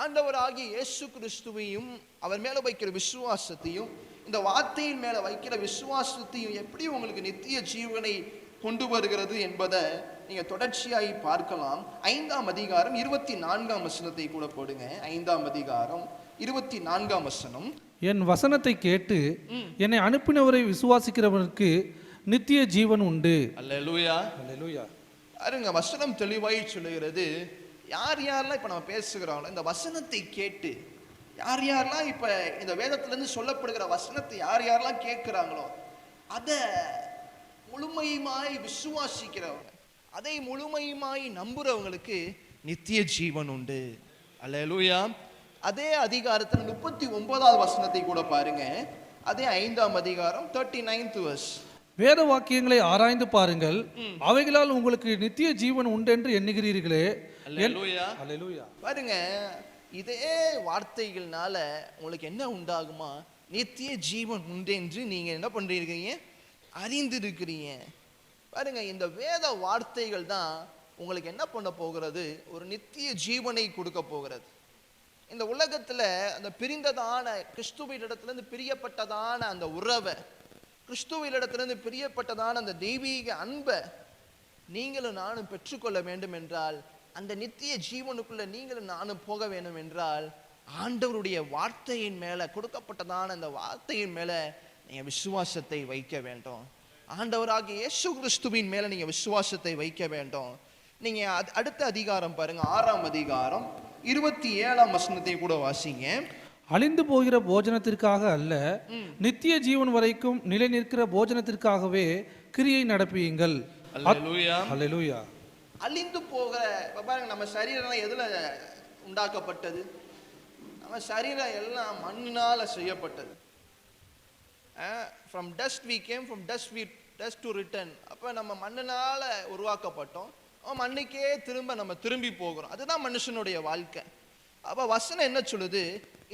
ஆண்டவராகிய இயேசு கிறிஸ்துவையும் அவர் மேல வைக்கிற விசுவாசத்தையும் இந்த வார்த்தையின் மேல வைக்கிற விசுவாசத்தையும் எப்படி உங்களுக்கு நித்திய ஜீவனை கொண்டு வருகிறது என்பதை நீங்க தொடர்ச்சியாய் பார்க்கலாம். 5ஆம் அதிகாரம் 24ஆம் வசனத்தை கூட போடுங்க. 5ஆம் அதிகாரம் 24ஆம் வசனம். என் வசனத்தை கேட்டு என்னை அனுப்பினவரை விசுவாசிக்கிறவனுக்கு நித்திய ஜீவன் உண்டு. அல்லேலூயா. அல்லேலூயா. பாருங்க, வசனம் தெளிவாய் சொல்லுகிறது. யார் யாரெல்லாம் இப்ப நம்ம பேசுகிறோம் இந்த வசனத்தை கேட்டு, யார் யாரெல்லாம் இப்ப இந்த வேதத்திலிருந்து சொல்லப்படுகிற வசனத்தை யார் யாரெல்லாம் கேட்கிறாங்களோ அதை முழுமையுமாய் விசுவாசிக்கிறவங்க, அதை முழுமையுமாய் நம்புறவங்களுக்கு நித்திய ஜீவன் உண்டு. அல்லேலூயா. அதே அதிகாரத்தில் 39ஆவது வசனத்தை கூட பாருங்க. அதே 5ஆம் அதிகாரம் 39th verse. வேத வாக்கியங்களை ஆராய்ந்து பாருங்கள், அவைகளால் உங்களுக்கு நித்திய ஜீவன் உண்டென்று எண்ணுகிறீர்களே. அல்லேலூயா. அல்லேலூயா. பாருங்க, இதே வார்த்தைகள்னால உங்களுக்கு என்ன உண்டாகுமா? நித்திய ஜீவன் உண்டு என்று நீங்க என்ன பண்றீங்க? அறிந்திருக்கிறீங்க. பாருங்க, இந்த வேத வார்த்தைகள் தான் உங்களுக்கு என்ன பண்ண போகிறது? ஒரு நித்திய ஜீவனை கொடுக்க போகிறது. இந்த உலகத்துல அந்த பிரிந்ததான கிறிஸ்துவினிடத்திலிருந்து பிரியப்பட்டதான அந்த உறவை, கிறிஸ்துவினிடத்திலிருந்து பிரியப்பட்டதான அந்த தெய்வீக அன்பை நீங்களும் நானும் பெற்றுக்கொள்ள வேண்டும் என்றால், அந்த நித்திய ஜீவனுக்குள்ள நீங்களும் நானும் போக வேண்டும் என்றால், ஆண்டவருடைய வார்த்தையின் மேல கொடுக்கப்பட்டதான அந்த வார்த்தையின் மேல நீங்க விசுவாசத்தை வைக்க வேண்டும். ஆண்டவராகிய இயேசு கிறிஸ்துவின் மேல நீங்க விசுவாசத்தை வைக்க வேண்டும். நீங்க அடுத்த அதிகாரம் பாருங்க, 6ஆம் அதிகாரம் 27ஆம் வசனத்தை கூட வாசிங்க. அழிந்து போகிற போஜனத்திற்காக அல்ல, நித்திய ஜீவன் வரைக்கும் நிலை நிற்கிற போஜனத்திற்காகவே கிரியை நடப்பியுங்கள். அல்லேலூயா. அல்லேலூயா. அழிந்து போகிற, பாருங்க, நம்ம சரீரம் எதுல உண்டாக்கப்பட்டது? நம்ம சரீரம் எல்லாம் மண்ணினால செய்யப்பட்டது. From dust we came, from dust to return. அப்ப நம்ம மண்ணினால உருவாக்கப்பட்டோம், மண்ணுக்கே நம்ம திரும்பி போகிறோம். அதுதான் மனுஷனுடைய வாழ்க்கை. அப்ப வசனம் என்ன சொல்லுது?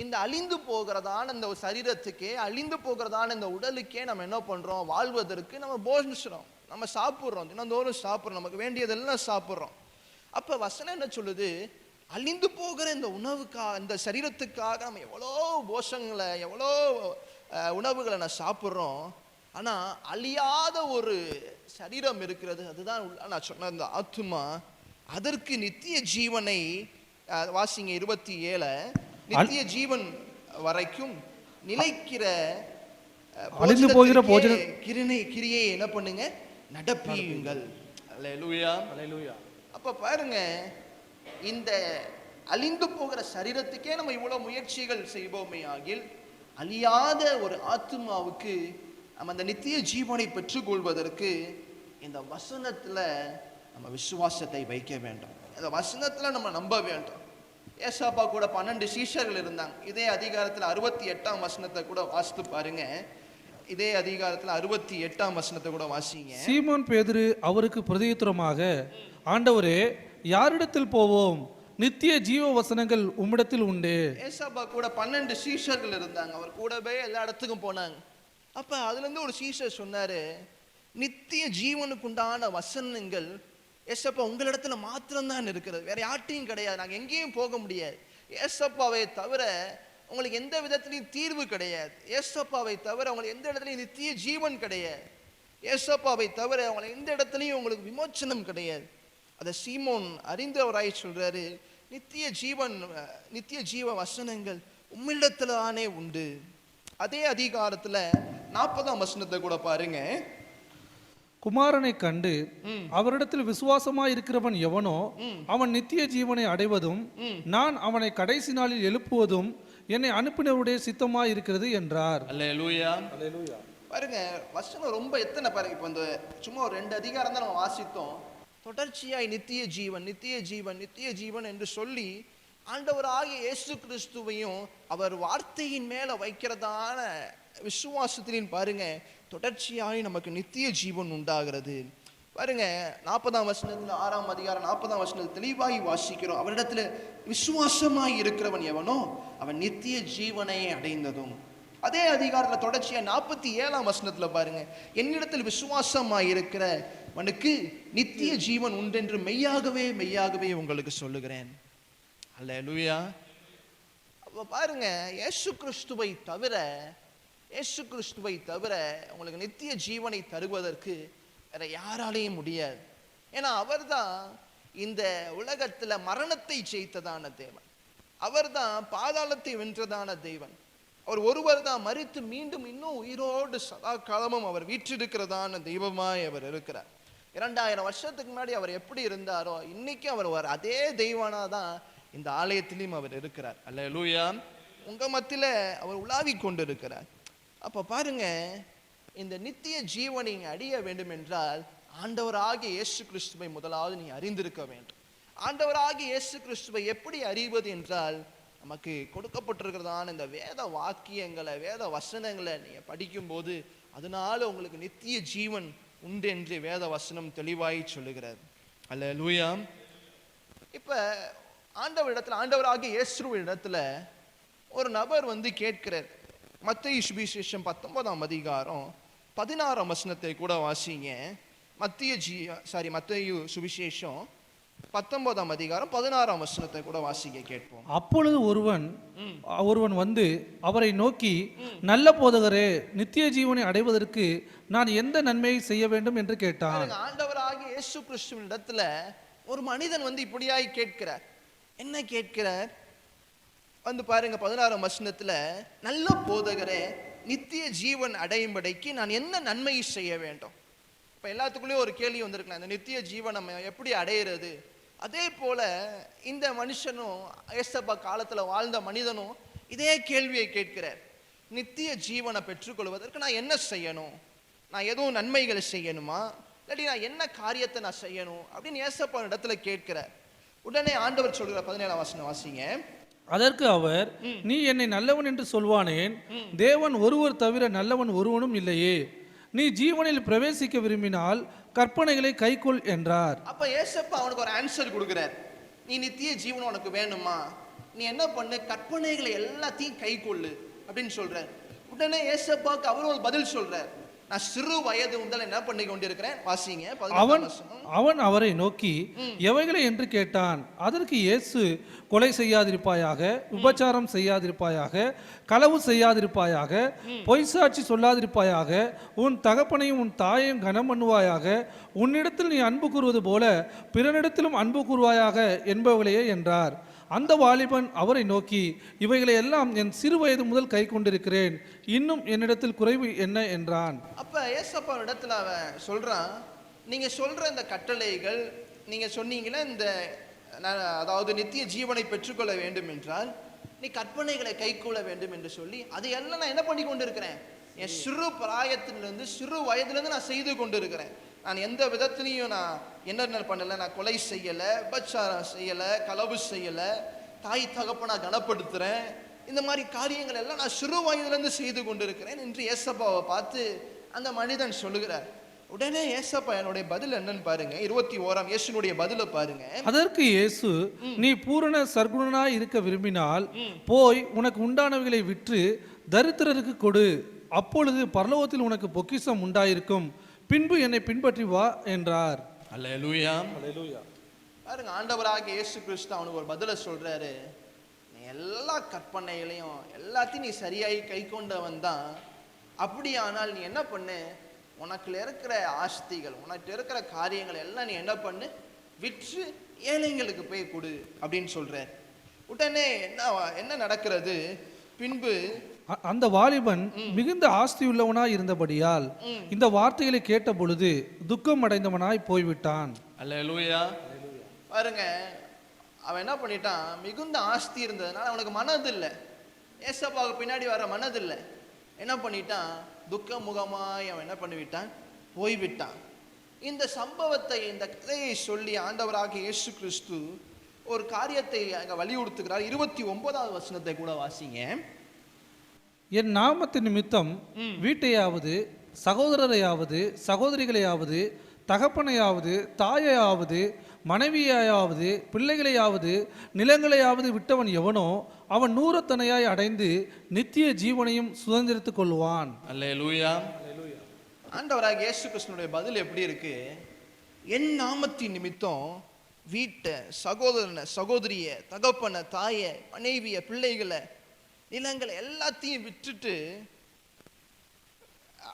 இந்த அழிந்து போகிறதான இந்த சரீரத்துக்கே, அழிந்து போகிறதான இந்த உடலுக்கே நம்ம என்ன பண்றோம்? வாழ்வதற்கு நம்ம போஷிக்கிறோம், நம்ம சாப்பிட்றோம், தினந்தோறும் சாப்பிட்றோம், நமக்கு வேண்டியதெல்லாம் சாப்பிட்றோம். அப்ப வசனம் என்ன சொல்லுது? அழிந்து போகிற இந்த உணவுக்காக, இந்த சரீரத்துக்காக நம்ம எவ்வளோ போஷங்களை, எவ்வளோ உணவுகளை நான் சாப்பிட்றோம். ஆனா அழியாத ஒரு சரீரம் இருக்கிறது, அதுதான் நான் சொன்ன அந்த ஆத்துமா. அதற்கு நித்திய ஜீவனை வாசிங்க 27. நித்திய ஜீவன் வரைக்கும் நிலைக்கிற அழிந்து போகிற போஜன கிரியை என்ன பண்ணுங்க? நடப்பியுங்கள். அல்லேலூயா. அல்லேலூயா. அப்ப பாருங்க, இந்த அழிந்து போகிற சரீரத்துக்கே நம்ம இவ்வளவு முயற்சிகள் செய்வோமே ஆகில், அழியாத ஒரு ஆத்துமாவுக்கு நம்ம அந்த நித்திய ஜீவனை பெற்றுக்கொள்வதற்கு இந்த வசனத்துல நம்ம விசுவாசத்தை வைக்க வேண்டும். இந்த வசனத்துல நம்ம நம்ப வேண்டும். ஏசாப்பா கூட 12 சீஷர்கள் இருந்தாங்க. இதே அதிகாரத்தில் 68ஆம் வசனத்தை கூட வாசித்து பாருங்க. இதே அதிகாரத்தில் 68ஆம் வசனத்தை கூட வாசிங்க. சீமோன் பேதுரு அவருக்கு பிரதியுத்தரமாக, ஆண்டவரே, யாரிடத்தில் போவோம்? நித்திய ஜீவ வசனங்கள் உம்மிடத்தில் உண்டு. ஏசாப்பா கூட 12 சீஷர்கள் இருந்தாங்க. அவர் கூடவே எல்லா இடத்துக்கும் போனாங்க. அப்ப அதுல இருந்து ஒரு சீஷர் சொன்னாரு, நித்திய ஜீவனுக்குண்டான வசனங்கள் ஏசப்பா உங்களிடத்துல மாத்திரம்தான் இருக்கிறது, வேற யார்ட்டையும் கிடையாது, நாங்கள் எங்கேயும் போக முடியாது. ஏசப்பாவை தவிர உங்களுக்கு எந்த விதத்திலையும் தீர்வு கிடையாது. ஏசப்பாவை தவிர உங்களுக்கு எந்த இடத்துலையும் நித்திய ஜீவன் கிடையாது. ஏசப்பாவை தவிர உங்களை எந்த இடத்துலையும் உங்களுக்கு விமோச்சனம் கிடையாது. அதை சீமோன் அறிந்தவராய் சொல்றாரு, நித்திய ஜீவ வசனங்கள் உம்மிடத்துல தானே உண்டு. அதே அதிகாரத்துல 40ஆம் வசனத்தை கூட பாருங்க. குமாரனை கண்டு அவரிடத்தில் விசுவாசமாய் இருக்கிறவன் எவனோ அவன் நித்திய ஜீவனை அடைவதும் நான் அவனை கடைசி நாளில் எழுப்புவதும் என்னை அனுப்பினவருடைய சித்தமாய் இருக்கிறது என்றார். அல்லேலூயா. பாருங்க வசனம் ரொம்ப எத்தனை பாருங்க. இப்போ இந்த சும்மா ஒரு 2 அதிகாரம் தான் நம்ம வாசித்தோம். தொடர்ச்சியாய் நித்திய ஜீவன் நித்திய ஜீவன் நித்திய ஜீவன் என்று சொல்லி ஆண்டவராகிய இயேசு கிறிஸ்துவையும் அவர் வார்த்தையின் மேல வைக்கிறதான விசுவாசத்திலையும் பாருங்க தொடர்ச்சியாய் நமக்கு நித்திய ஜீவன் உண்டாகிறது. பாருங்க 40ஆம் வசனத்துல 6ஆம் அதிகாரம் 40ஆம் வசனத்தில் தெளிவாய் வாசிக்கிறோம், அவரிடத்துல விசுவாசமாய் இருக்கிறவன் எவனோ அவன் நித்திய ஜீவனை அடைந்ததும். அதே அதிகாரத்துல தொடர்ச்சியா 47ஆம் வசனத்துல பாருங்க, என்னிடத்தில் விசுவாசமாய் இருக்கிறவனுக்கு நித்திய ஜீவன் உண்டென்று மெய்யாகவே மெய்யாகவே உங்களுக்கு சொல்லுகிறேன். அல்லேலூயா. அப்ப பாருங்க இயேசு கிறிஸ்துவை தவிர உங்களுக்கு நித்திய ஜீவனை தருவதற்கு வேற யாராலையும் முடியாது. ஏன்னா அவர்தான் இந்த உலகத்துல மரணத்தை ஜெயித்ததான தேவன், அவர்தான் பாதாளத்தை வென்றதான தேவன், அவர் ஒருவர் தான் மரித்து மீண்டும் இன்னும் உயிரோடு சதா காலமும் அவர் வீற்றிருக்கிறதான தெய்வமாய் அவர் இருக்கிறார். 2000 வருஷத்துக்கு முன்னாடி அவர் எப்படி இருந்தாரோ இன்னைக்கு அவர் அதே தெய்வானா தான் இந்த ஆலயத்திலையும் அவர் இருக்கிறார். அல்லேலூயா. உங்க மத்தியில அவர் உலாவி கொண்டு இருக்கிறார். அப்ப பாருங்க, இந்த நித்திய ஜீவனை அடைய வேண்டும் என்றால் ஆண்டவராகிய இயேசு கிறிஸ்துவை முதலாவது நீ அறிந்திருக்க வேண்டும். ஆண்டவராகிய இயேசு கிறிஸ்துவை எப்படி அறிவது என்றால் நமக்கு கொடுக்கப்பட்டிருக்கிறதான இந்த வேத வாக்கியங்களை வேத வசனங்களை நீங்க படிக்கும் போது அதனால உங்களுக்கு நித்திய ஜீவன் உண்டு என்று வேத வசனம் தெளிவாய் சொல்லுகிறது. அல்லேலூயா. இப்ப ஆண்டவராகிய இயேசுவின் இடத்துல ஒரு நபர் கேட்கிறார். மத்தேயு சுவிசேஷம் 19ஆம் அதிகாரம் 16ஆம் வசனத்தை கூட வாசிங்க. மத்தேயு சுவிசேஷம் 19ஆம் அதிகாரம் 16ஆம் வசனத்தை கூட வாசிக்க கேட்போம். அப்பொழுது ஒருவன் வந்து அவரை நோக்கி, நல்ல போதகரே, நித்திய ஜீவனை அடைவதற்கு நான் எந்த நன்மையை செய்ய வேண்டும் என்று கேட்டான். ஆண்டவராகிய இயேசு கிறிஸ்துவின் இடத்துல ஒரு மனிதன் இப்படியாய் கேட்கிறார். என்ன கேட்கிறார் பாருங்க 16ஆம் வசனத்துல, நல்ல போதகரே, நித்திய ஜீவன் அடையும்படிக்கு நான் என்ன நன்மையை செய்ய வேண்டும். இப்ப எல்லாத்துக்குள்ளேயும் ஒரு கேள்வி வந்திருக்கலாம், இந்த நித்திய ஜீவன் நம்ம எப்படி அடையிறது. அதே போல இந்த மனுஷனும் ஏசப்பா காலத்துல வாழ்ந்த மனிதனும் இதே கேள்வியை கேட்கிறார். நித்திய ஜீவனை பெற்றுக்கொள்வதற்கு நான் என்ன செய்யணும், நான் எதுவும் நன்மைகளை செய்யணுமா, இல்லாட்டி நான் என்ன காரியத்தை நான் செய்யணும் அப்படின்னு ஏசப்பா இடத்துல கேட்கிறார். உடனே ஆண்டவர் சொல்கிற 17ஆம் வசனம் வாசிங்க. அதற்கு அவர், நீ என்னை நல்லவன் என்று சொல்வானேன், தேவன் ஒருவர் தவிர நல்லவன் ஒருவனும் இல்லையே, நீ ஜீவனில் பிரவேசிக்க விரும்பினால் கற்பனைகளை கைக்கொள் என்றார். அப்ப ஏசப்பா அவனுக்கு ஒரு ஆன்சர் கொடுக்கிறார். நீ நித்திய ஜீவன் உனக்கு வேணுமா, நீ என்ன பண்ணு, கற்பனைகளை எல்லாத்தையும் கைக்கொள்ளு அப்படின்னு சொல்றார். உடனே ஏசப்பாவுக்கு அவர் ஒரு பதில் சொல்றார், நான் சிறு வயது முதல் என்ன பண்ணி கொண்டிருக்கிறேன். வாசிங்க. அவன் அவரை நோக்கி எவைகளை என்று கேட்டான். அதற்கு இயேசு, கொலை செய்யாதிருப்பாயாக, விபச்சாரம் செய்யாதிருப்பாயாக, களவு செய்யாதிருப்பாயாக, பொய் சாட்சி சொல்லாதிருப்பாயாக, உன் தகப்பனையும் உன் தாயையும் கனம் பண்ணுவாயாக, உன்னிடத்தில் நீ அன்பு கூறுவது போல பிறனிடத்திலும் அன்பு கூறுவாயாக என்பவளையே என்றார். அந்த வாலிபன் அவரை நோக்கி, இவைகளை எல்லாம் என் சிறு வயது முதல் கை கொண்டிருக்கிறேன், இன்னும் என்னிடத்தில் குறைவு என்ன என்றான். அப்ப ஏசப்பா இடத்துல அவன் சொல்றான், நீங்க சொல்ற இந்த கட்டளைகள், நீங்க சொன்னீங்களே இந்த அதாவது நித்திய ஜீவனை பெற்றுக்கொள்ள வேண்டும் என்றால் நீ கற்பனைகளை கைக்கொள்ள வேண்டும் என்று சொல்லி அதையெல்லாம் நான் என்ன பண்ணி கொண்டு இருக்கிறேன், என் சிறு பிராயத்திலிருந்து சிறு வயதிலிருந்து நான் செய்து கொண்டு இருக்கிறேன். நான் எந்த விதத்திலையும் நான் என்ன பண்ணலை, நான் கொலை செய்யலை, விபச்சாரம் செய்யலை, களவு செய்யலை, தாய் தகப்ப நான் கனப்படுத்துகிறேன், இந்த மாதிரி காரியங்கள் எல்லாம் நான் சிறு வயதிலிருந்து செய்து கொண்டு இருக்கிறேன் என்று ஏசப்பாவை பார்த்து அந்த மனிதன் சொல்லுகிறார். உடனே ஏசப்பா என்னுடைய பதில் என்னன்னு பாருங்க. 21ஆம் இயேசுனுடைய பதில பாருங்க. அதற்கு இயேசு, நீ பூரண சர்க்குணனாய் இருக்க விரும்பினால் போய் உனக்கு உண்டானவைகளை விற்று தரித்திரருக்கு கொடு, அப்பொழுது பரலோகத்தில் உனக்கு பொக்கிஷம் உண்டாயிருக்கும், பின்பு என்னை பின்பற்றி வா என்றார். அல்லேலூயா. பாருங்க, ஆண்டவராகிய இயேசு கிறிஸ்து அவனுக்கு ஒரு பதிலை சொல்றாரு. நீ எல்லா கற்பனைகளையும் எல்லாத்தையும் நீ சரியாய் கை கொண்டவன் தான். அப்படியானால் நீ என்ன பண்ணு, உனக்கு இருக்கிற ஆஸ்திகள், உனக்கு இருக்கிற காரியங்கள் எல்லாம் நீ என்ன பண்ணு, விற்று ஏழைங்களுக்கு போய் கொடு அப்படின்னு சொல்றார். உடனே என்ன நடக்கிறது? பின்பு அந்த வாலிபன் மிகுந்த ஆஸ்தியுள்ளவனாய் இருந்தபடியால் இந்த வார்த்தைகளை கேட்ட பொழுது துக்கம் அடைந்தவனாய் போய்விட்டான். அல்லேலூயா. பாருங்க, அவன் என்ன பண்ணிட்டான், மிகுந்த ஆஸ்தி இருந்ததுனால அவனுக்கு மனது இல்லை, ஏசப்பாவுக்கு பின்னாடி வர மனது இல்லை. என்ன பண்ணிட்டான், துக்க முகமாய் அவன் என்ன பண்ணிவிட்டான், போய்விட்டான். இந்த சம்பவத்தை, இந்த கதையை சொல்லி ஆண்டவராகிய இயேசு கிறிஸ்து ஒரு காரியத்தை அங்க வலியுறுத்துகிறார். 29வது வசனத்தை கூட வாசிங்க. என் நாமத்தின் நிமித்தம் வீட்டையாவது சகோதரரையாவது சகோதரிகளையாவது தகப்பனையாவது தாயையாவது மனைவியாவது பிள்ளைகளையாவது நிலங்களையாவது விட்டவன் எவனோ அவன் நூறத்தனையாய் அடைந்து நித்திய ஜீவனையும் சுதந்திரித்துக் கொள்வான். அல்லேலூயா. ஆண்டவராகிய இயேசு கிறிஸ்துனுடைய பதில் எப்படி இருக்கு? என் நாமத்தின் நிமித்தம் வீட்டை, சகோதரனை, சகோதரிய, தகப்பனை, தாய, மனைவிய, பிள்ளைகளை, நிலங்களை எல்லாத்தையும் விட்டுட்டு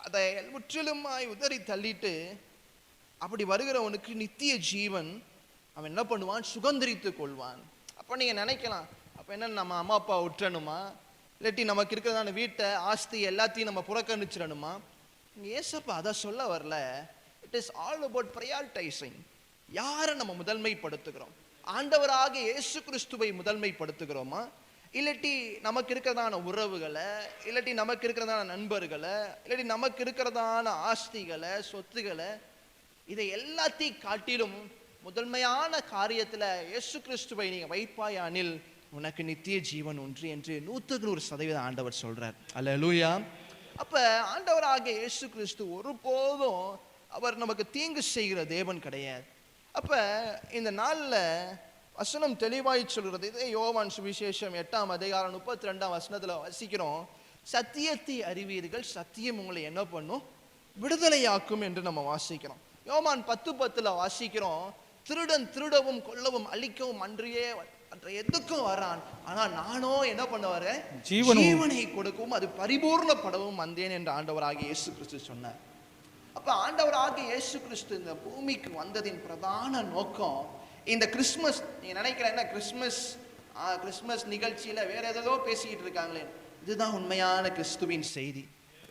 அதை முற்றிலுமாய் உதறி தள்ளிட்டு அப்படி வருகிறவனுக்கு நித்திய ஜீவன் அவன் என்ன பண்ணுவான், சுதந்திரித்து கொள்வான். அப்போ நீங்க நினைக்கலாம், அப்போ என்ன நம்ம அம்மா அப்பா விட்டுறணுமா, இல்லாட்டி நமக்கு இருக்கிறதான வீட்டை, ஆஸ்தி எல்லாத்தையும் நம்ம புறக்கணிச்சிடணுமா? ஏசப்பா அதை சொல்ல வரல. It is all about prioritising. யாரை நம்ம முதன்மைப்படுத்துகிறோம்? ஆண்டவராக இயேசு கிறிஸ்துவை முதன்மைப்படுத்துகிறோமா, இல்லாட்டி நமக்கு இருக்கிறதான உறவுகளை, இல்லாட்டி நமக்கு இருக்கிறதான நண்பர்களை, இல்லாட்டி நமக்கு இருக்கிறதான ஆஸ்திகளை, சொத்துக்களை, இதை எல்லாத்தையும் காட்டிலும் முதன்மையான காரியத்துல இயேசு கிறிஸ்துவை நீங்க வைப்பாயானில் உனக்கு நித்திய ஜீவன் ஒன்று என்று 100% ஆண்டவர் சொல்றார். அல்லேலூயா. அப்ப ஆண்டவராகிய இயேசு கிறிஸ்து ஒருபோதும் அவர் நமக்கு தீங்கு செய்கிற தேவன் கிடையாது. அப்ப இந்த நாள்ல வசனம் தெளிவாய் சொல்கிறது. இதே யோவான் சுவிசேஷம் 8ஆம் அதிகாரம் 32ஆம் வசனத்துல வசிக்கிறோம். சத்தியத்தை அறிவீர்கள், சத்தியம் உங்களை என்ன பண்ணும், விடுதலையாக்கும் என்று நம்ம வாசிக்கிறோம். யோவான் 10:10 வாசிக்கிறோம், திருடன் திருடவும் கொல்லவும் அழிக்கவும் அன்றையே எதுக்கும் வரான், ஆனா நானோ என்ன பண்ண வரேன், ஜீவனை கொடுக்கவும் அது பரிபூர்ணப்படவும் வந்தேன் என்று ஆண்டவராகிய இயேசு கிறிஸ்து சொன்னார். அப்ப ஆண்டவராகிய இயேசு கிறிஸ்து இந்த பூமிக்கு வந்ததின் பிரதான நோக்கம் இந்த கிறிஸ்மஸ். நீங்க நினைக்கிற என்ன, கிறிஸ்மஸ் நிகழ்ச்சியில வேற ஏதோ பேசிக்கிட்டு இருக்காங்களே, இதுதான் உண்மையான கிறிஸ்துவின் செய்தி.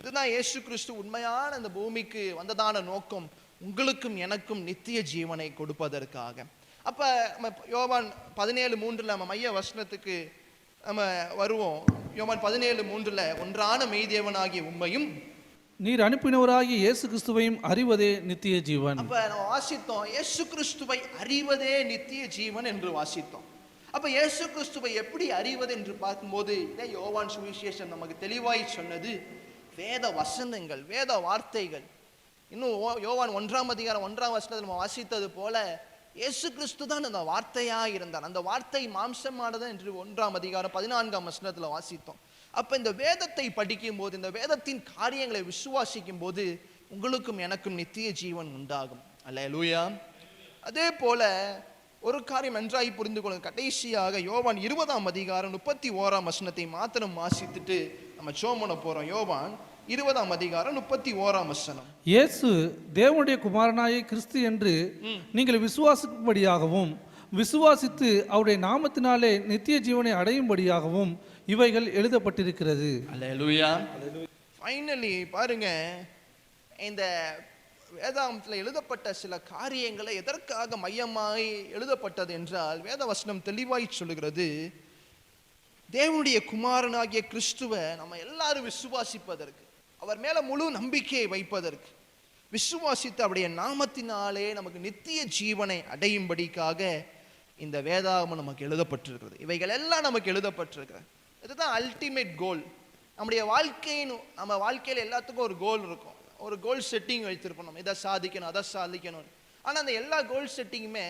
இதுதான் இயேசு கிறிஸ்து உண்மையான இந்த பூமிக்கு வந்ததான நோக்கம், உங்களுக்கும் எனக்கும் நித்திய ஜீவனை கொடுப்பதற்காக. அப்ப நம்ம யோவான் 17:3 நம்ம மைய வசனத்துக்கு நம்ம வருவோம். யோவான் 17:3 ஒன்றான மெய்தேவனாகிய உம்மையும் நீர் அனுப்பினவராகிய இயேசு கிறிஸ்துவையும் அறிவதே நித்திய ஜீவன். அப்ப நம்ம வாசித்தோம், இயேசு கிறிஸ்துவை அறிவதே நித்திய ஜீவன் என்று வாசித்தோம். அப்ப இயேசு கிறிஸ்துவை எப்படி அறிவது என்று பார்க்கும்போது இதே யோவான் சுவிசேஷம் நமக்கு தெளிவாய் சொன்னது வேத வசனங்கள், வேத வார்த்தைகள். இன்னும் யோவான் 1ஆம் அதிகாரம் 1ஆம் வசனத்தில் நம்ம வாசித்தது போல இயேசு கிறிஸ்து தான் அந்த வார்த்தையா இருந்தார். அந்த வார்த்தை மாம்சமானது என்று 1ஆம் அதிகாரம் 14ஆம் வசனத்துல வாசித்தோம். அப்ப இந்த வேதத்தை படிக்கும் போது, இந்த வேதத்தின் காரியங்களை விசுவாசிக்கும் போது உங்களுக்கும் எனக்கும் நித்திய ஜீவன் உண்டாகும். அல்லேலூயா. அதே போல ஒரு காரியம் நன்றாய் புரிந்து கொள்ளுங்க. கடைசியாக யோவான் 20ஆம் அதிகாரம் 31ஆம் வசனத்தை மாத்திரம் வாசித்துட்டு நம்ம சோமன போறோம். யோவான் 20ஆம் அதிகாரம் 31ஆம் வசனம். இயேசு தேவனுடைய குமாரனாய கிறிஸ்து என்று நீங்கள் விசுவாசிக்கும்படியாகவும் விசுவாசித்து அவருடைய நாமத்தினாலே நித்திய ஜீவனை அடையும்படியாகவும் இவைகள் எழுதப்பட்டிருக்கிறது. அல்லேலூயா. ஃபைனலி பாருங்க, இந்த வேதாகமத்தில் எழுதப்பட்ட சில காரியங்களை எதற்காக மையமாய் எழுதப்பட்டது என்றால், வேத வசனம் தெளிவாய் சொல்லுகிறது, தேவனுடைய குமாரனாகிய கிறிஸ்துவை நம்ம எல்லாரும் விசுவாசிப்பதற்கு, அவர் மேல முழு நம்பிக்கையை வைப்பதற்கு, விசுவாசித்து அவருடைய நாமத்தினாலே நமக்கு நித்திய ஜீவனை அடையும்படிக்காக இந்த வேதாகமம் நமக்கு எழுதப்பட்டிருக்கிறது. இவைகள் எல்லாம் நமக்கு எழுதப்பட்டிருக்கிறது. இதுதான் அல்டிமேட் கோல். நம்முடைய நம்ம வாழ்க்கையில் எல்லாத்துக்கும் ஒரு கோல் இருக்கும், ஒரு கோல் செட்டிங் வைத்திருப்போம். நம்ம இதை சாதிக்கணும், அதை சாதிக்கணும். ஆனால் அந்த எல்லா கோல் செட்டிங்குமே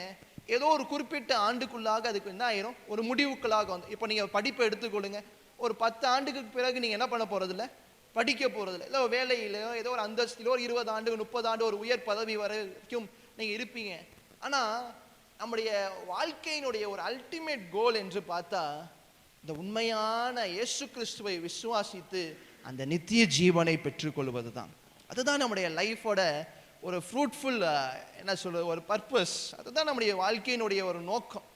ஏதோ ஒரு குறிப்பிட்ட ஆண்டுக்குள்ளாக அதுக்கு என்ன ஆயிரும், ஒரு முடிவுக்குள்ளாக வந்து. இப்போ நீங்கள் படிப்பை எடுத்துக்கொள்ளுங்க, ஒரு 10 ஆண்டுக்கு பிறகு நீங்கள் என்ன பண்ண போகிறதில்ல, படிக்க போகிறதில்ல. இல்லை வேலையிலோ ஏதோ ஒரு அந்தஸ்திலோ ஒரு 20 ஆண்டு 30 ஆண்டு ஒரு உயர் பதவி வரைக்கும் நீங்கள் இருப்பீங்க. ஆனால் நம்முடைய வாழ்க்கையினுடைய ஒரு அல்டிமேட் கோல் என்று பார்த்தா இந்த உண்மையான இயேசு கிறிஸ்துவை விசுவாசித்து அந்த நித்திய ஜீவனை பெற்றுக்கொள்வது தான். அதுதான் நம்முடைய லைஃபோட ஒரு ஃப்ரூட்ஃபுல் என்ன சொல்கிறது, ஒரு பர்பஸ். அதுதான் நம்முடைய வாழ்க்கையினுடைய ஒரு நோக்கம்.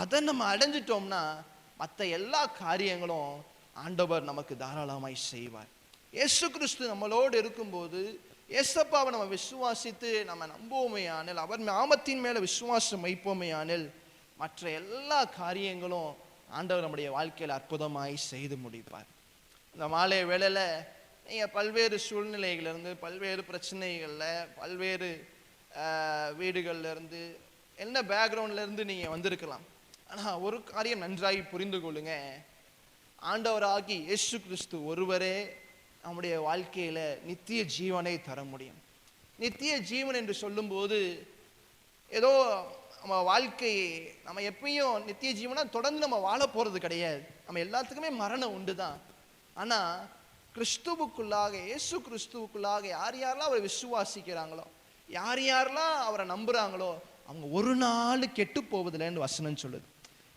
அதை நம்ம அடைஞ்சிட்டோம்னா மற்ற எல்லா காரியங்களும் ஆண்டவர் நமக்கு தாராளமாய் செய்வார். இயேசு கிறிஸ்து நம்மளோடு இருக்கும்போது ஏசப்பாவை நம்ம விசுவாசித்து நம்ம நம்புவோமே ஆனில், அவர் நாமத்தின் மேலே விசுவாசம் வைப்போமே ஆனில், மற்ற எல்லா காரியங்களும் ஆண்டவர் நம்முடைய வாழ்க்கையில் அற்புதமாய் செய்து முடிப்பார். இந்த மாலை வேளையில் நீங்கள் பல்வேறு சூழ்நிலைகளிலிருந்து, பல்வேறு பிரச்சனைகளில், பல்வேறு வீடுகள்லேருந்து, என்ன பேக்ரவுண்ட்லேருந்து நீங்கள் வந்திருக்கலாம். ஆனால் ஒரு காரியம் நன்றாய் புரிந்து கொள்ளுங்க, ஆண்டவராகி இயேசு கிறிஸ்து ஒருவரே நம்முடைய வாழ்க்கையில் நித்திய ஜீவனை தர முடியும். நித்திய ஜீவன் என்று சொல்லும்போது ஏதோ நம்ம வாழ்க்கை நம்ம எப்பயும் நித்திய ஜீவனாக தொடர்ந்து நம்ம வாழ போகிறது கிடையாது. நம்ம எல்லாத்துக்குமே மரணம் உண்டு தான். ஆனால் கிறிஸ்துவுக்குள்ளாக, இயேசு கிறிஸ்துவுக்குள்ளாக யார் யாரெல்லாம் அவரை விசுவாசிக்கிறாங்களோ, யார் யாரெல்லாம் அவரை நம்புகிறாங்களோ, அவங்க ஒரு நாள் கெட்டு போவதில்லைன்னு வசனம் சொல்லுது.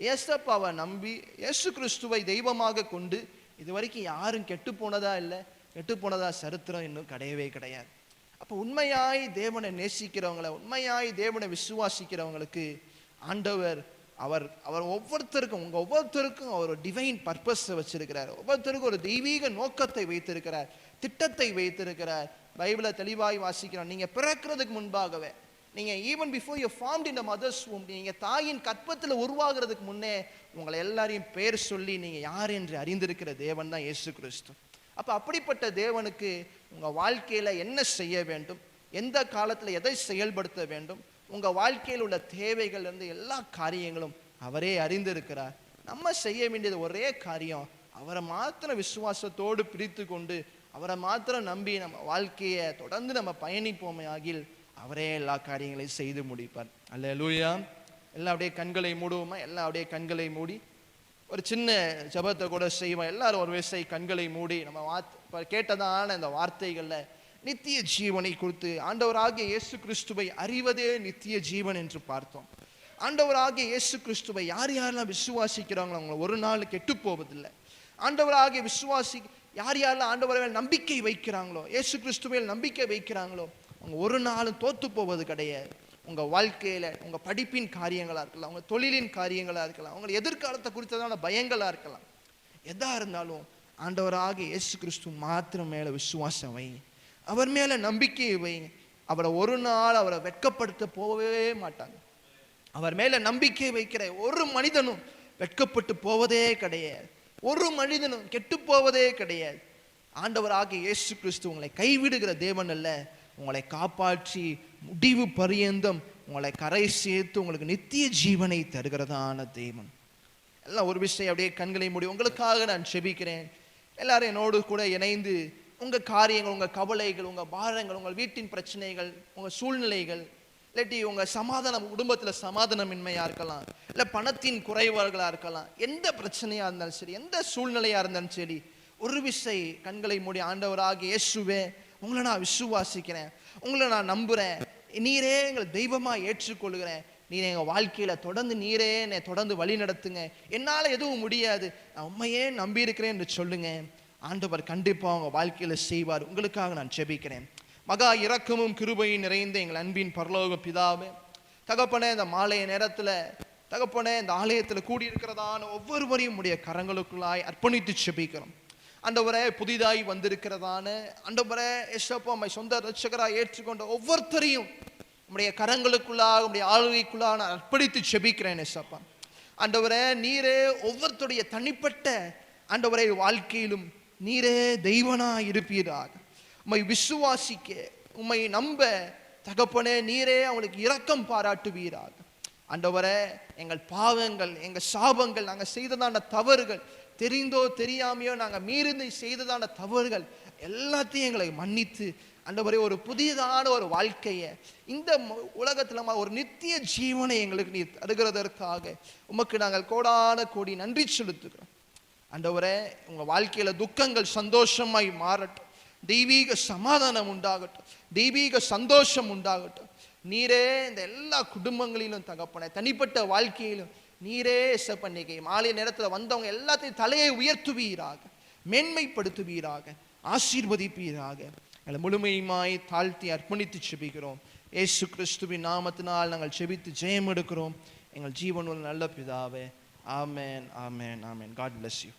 ஏசப்பாவை நம்பி இயேசு கிறிஸ்துவை தெய்வமாக கொண்டு இது வரைக்கும் யாரும் கெட்டு போனதா இல்லை, கெட்டு போனதா சரித்திரம் இன்னும் கிடையவே கிடையாது. அப்போ உண்மையாய் தேவனை நேசிக்கிறவங்களை, உண்மையாய் தேவனை விசுவாசிக்கிறவங்களுக்கு ஆண்டவர் அவர் ஒவ்வொருத்தருக்கும், உங்கள் ஒவ்வொருத்தருக்கும் அவர் ஒரு டிவைன் பர்பஸை வச்சிருக்கிறார். ஒவ்வொருத்தருக்கும் ஒரு தெய்வீக நோக்கத்தை வைத்திருக்கிறார், திட்டத்தை வைத்திருக்கிறார். பைபிளை தெளிவாய் வாசிக்கிறோம். நீங்கள் பிறக்கிறதுக்கு முன்பாகவே, நீங்கள் even before you formed in the mother's womb, நீங்கள் தாயின் கற்பத்தில் உருவாகிறதுக்கு முன்னே உங்களை எல்லாரையும் பேர் சொல்லி நீங்கள் யார் என்று அறிந்திருக்கிற தேவன் தான் இயேசு கிறிஸ்து. அப்போ அப்படிப்பட்ட தேவனுக்கு உங்கள் வாழ்க்கையில் என்ன செய்ய வேண்டும், எந்த காலத்தில் எதை செயல்படுத்த வேண்டும், உங்கள் வாழ்க்கையில் உள்ள தேவைகள்லேருந்து எல்லா காரியங்களும் அவரே அறிந்திருக்கிறார். நம்ம செய்ய வேண்டியது ஒரே காரியம், அவரை மாத்திரம் விசுவாசத்தோடு பிரித்து கொண்டு அவரை மாத்திரம் நம்பி நம்ம வாழ்க்கையை தொடர்ந்து நம்ம பயணிப்போமே ஆகில் அவரே எல்லா காரியங்களையும் செய்து முடிப்பார். அல்லேலூயா. எல்லாம் அப்படியே கண்களை மூடுவோமா? எல்லாம் அப்படியே கண்களை மூடி ஒரு சின்ன ஜபத்தை கூட செய்வோம். எல்லாரும் ஒரு விசை கண்களை மூடி நம்ம கேட்டதான இந்த வார்த்தைகளில் நித்திய ஜீவனை குறித்து, ஆண்டவராகிய இயேசு கிறிஸ்துவை அறிவதே நித்திய ஜீவன் என்று பார்த்தோம். ஆண்டவராகிய இயேசு கிறிஸ்துவை யார் யாரெல்லாம் விசுவாசிக்கிறாங்களோ அவங்க ஒரு நாள் கெட்டு போவதில்லை. ஆண்டவராகிய யார் யாரெல்லாம் ஆண்டவரை நம்பிக்கை வைக்கிறாங்களோ, இயேசு கிறிஸ்துவையில் நம்பிக்கை வைக்கிறாங்களோ, அவங்க ஒரு நாளும் தோற்று போவது கிடையாது. உங்கள் வாழ்க்கையில் உங்கள் படிப்பின் காரியங்களாக இருக்கலாம், உங்கள் தொழிலின் காரியங்களாக இருக்கலாம், உங்கள் எதிர்காலத்தை குறித்ததான பயங்களாக இருக்கலாம், எதாக இருந்தாலும் ஆண்டவராகிய இயேசு கிறிஸ்து மாத்திரம் மேலே விசுவாசம் வைங்க, அவர் மேலே நம்பிக்கையை வைங்க. அவரை ஒரு நாள் அவரை வெட்கப்படுத்த போகவே மாட்டாங்க. அவர் மேலே நம்பிக்கை வைக்கிற ஒரு மனிதனும் வெட்கப்பட்டு போவதே கிடையாது, ஒரு மனிதனும் கெட்டு போவதே கிடையாது. ஆண்டவராகிய இயேசு கிறிஸ்து உங்களை கைவிடுகிற தேவன் அல்ல, உங்களை காப்பாற்றி முடிவு பரியந்தம் உங்களை கரை சேர்த்து உங்களுக்கு நித்திய ஜீவனை தருகிறதான தேவன். எல்லாம் ஒரு விஷயம் அப்படியே கண்களை மூடி உங்களுக்காக நான் செபிக்கிறேன். எல்லாரும் என்னோடு கூட இணைந்து உங்கள் காரியங்கள், உங்கள் கவலைகள், உங்கள் பாரங்கள், உங்கள் வீட்டின் பிரச்சனைகள், உங்கள் சூழ்நிலைகள், இல்லாட்டி உங்கள் சமாதானம், குடும்பத்தில் சமாதானமின்மையாக இருக்கலாம், இல்லை பணத்தின் குறைபாடுகளாக இருக்கலாம், எந்த பிரச்சனையாக இருந்தாலும் சரி, எந்த சூழ்நிலையாக இருந்தாலும் சரி, ஒரு விசை கண்களை மூடி ஆண்டவராகிய இயேசுவே உங்களை நான் விசுவாசிக்கிறேன், உங்களை நான் நம்புகிறேன், நீரே எங்களை தெய்வமாக ஏற்றுக்கொள்கிறேன், நீர் எங்கள் வாழ்க்கையில் தொடர்ந்து நீரே என்னை தொடர்ந்து வழி நடத்துங்க, என்னால் எதுவும் முடியாது, நான் உண்மையே நம்பியிருக்கிறேன் என்று சொல்லுங்க. ஆண்டவர் கண்டிப்பாக உங்கள் வாழ்க்கையில் செய்வார். உங்களுக்காக நான் ஜெபிக்கிறேன். மகா இரக்கமும் கிருபையும் நிறைந்த எங்கள் அன்பின் பரலோக பிதாவே, தகப்பனே இந்த மாலை நேரத்தில் தகப்பனே இந்த ஆலயத்தில் கூடியிருக்கிறதான ஒவ்வொருவரையும் உடைய கரங்களுக்குள்ளாய் அர்ப்பணித்து ஜெபிக்கிறோம். ஆண்டவரே புதிதாய் வந்திருக்கிறதான ஆண்டவரே ஏசப்பா உம்மை சொந்த ரட்சகராக ஏற்றுக்கொண்ட ஒவ்வொருத்தரையும் உம்முடைய கரங்களுக்குள்ளாக உம்முடைய ஆளுகைக்குள்ளாக நான் அர்ப்பணித்து ஜெபிக்கிறேன் ஏசப்பா. ஆண்டவரே நீரே ஒவ்வொருத்தருடைய தனிப்பட்ட ஆண்டவரே வாழ்க்கையிலும் நீரே தெய்வனாக இருப்பீராக. உம்மை விசுவாசிக்க, உம்மை நம்ப தகப்பனே நீரே அவங்களுக்கு இரக்கம் பாராட்டுவீராக. ஆண்டவரே எங்கள் பாவங்கள், எங்கள் சாபங்கள், நாங்கள் செய்ததான தவறுகள், தெரிந்தோ தெரியாமையோ நாங்கள் மீறி செய்ததான தவறுகள் எல்லாத்தையும் எங்களை மன்னித்து ஆண்டவரே ஒரு புதியதான ஒரு வாழ்க்கையை இந்த உலகத்தில் ஒரு நித்திய ஜீவனை எங்களுக்கு நீ தருகிறதற்காக உமக்கு நாங்கள் கோடான கோடி நன்றி செலுத்துகிறோம். ஆண்டவரே உங்கள் வாழ்க்கையில் துக்கங்கள் சந்தோஷமாய் மாறட்டும், தெய்வீக சமாதானம் உண்டாகட்டும், தெய்வீக சந்தோஷம் உண்டாகட்டும். நீரே இந்த எல்லா குடும்பங்களிலும் தகப்பனே, தனிப்பட்ட வாழ்க்கையிலும் நீரே பண்ணீங்க. மாலை நேரத்தில் வந்தவங்க எல்லாத்தையும் தலையை உயர்த்துவீராக, மேன்மைப்படுத்துவீராக, ஆசீர்வதிப்பீராக. எங்களை முழுமையுமாய் தாழ்த்தி அர்ப்பணித்து செபிக்கிறோம். இயேசு கிறிஸ்துவின் நாமத்தினால் நாங்கள் செபித்து ஜெயம் எடுக்கிறோம் எங்கள் ஜீவனுள்ள நல்ல பிதாவே. ஆமென், ஆமென், ஆமென். God bless you.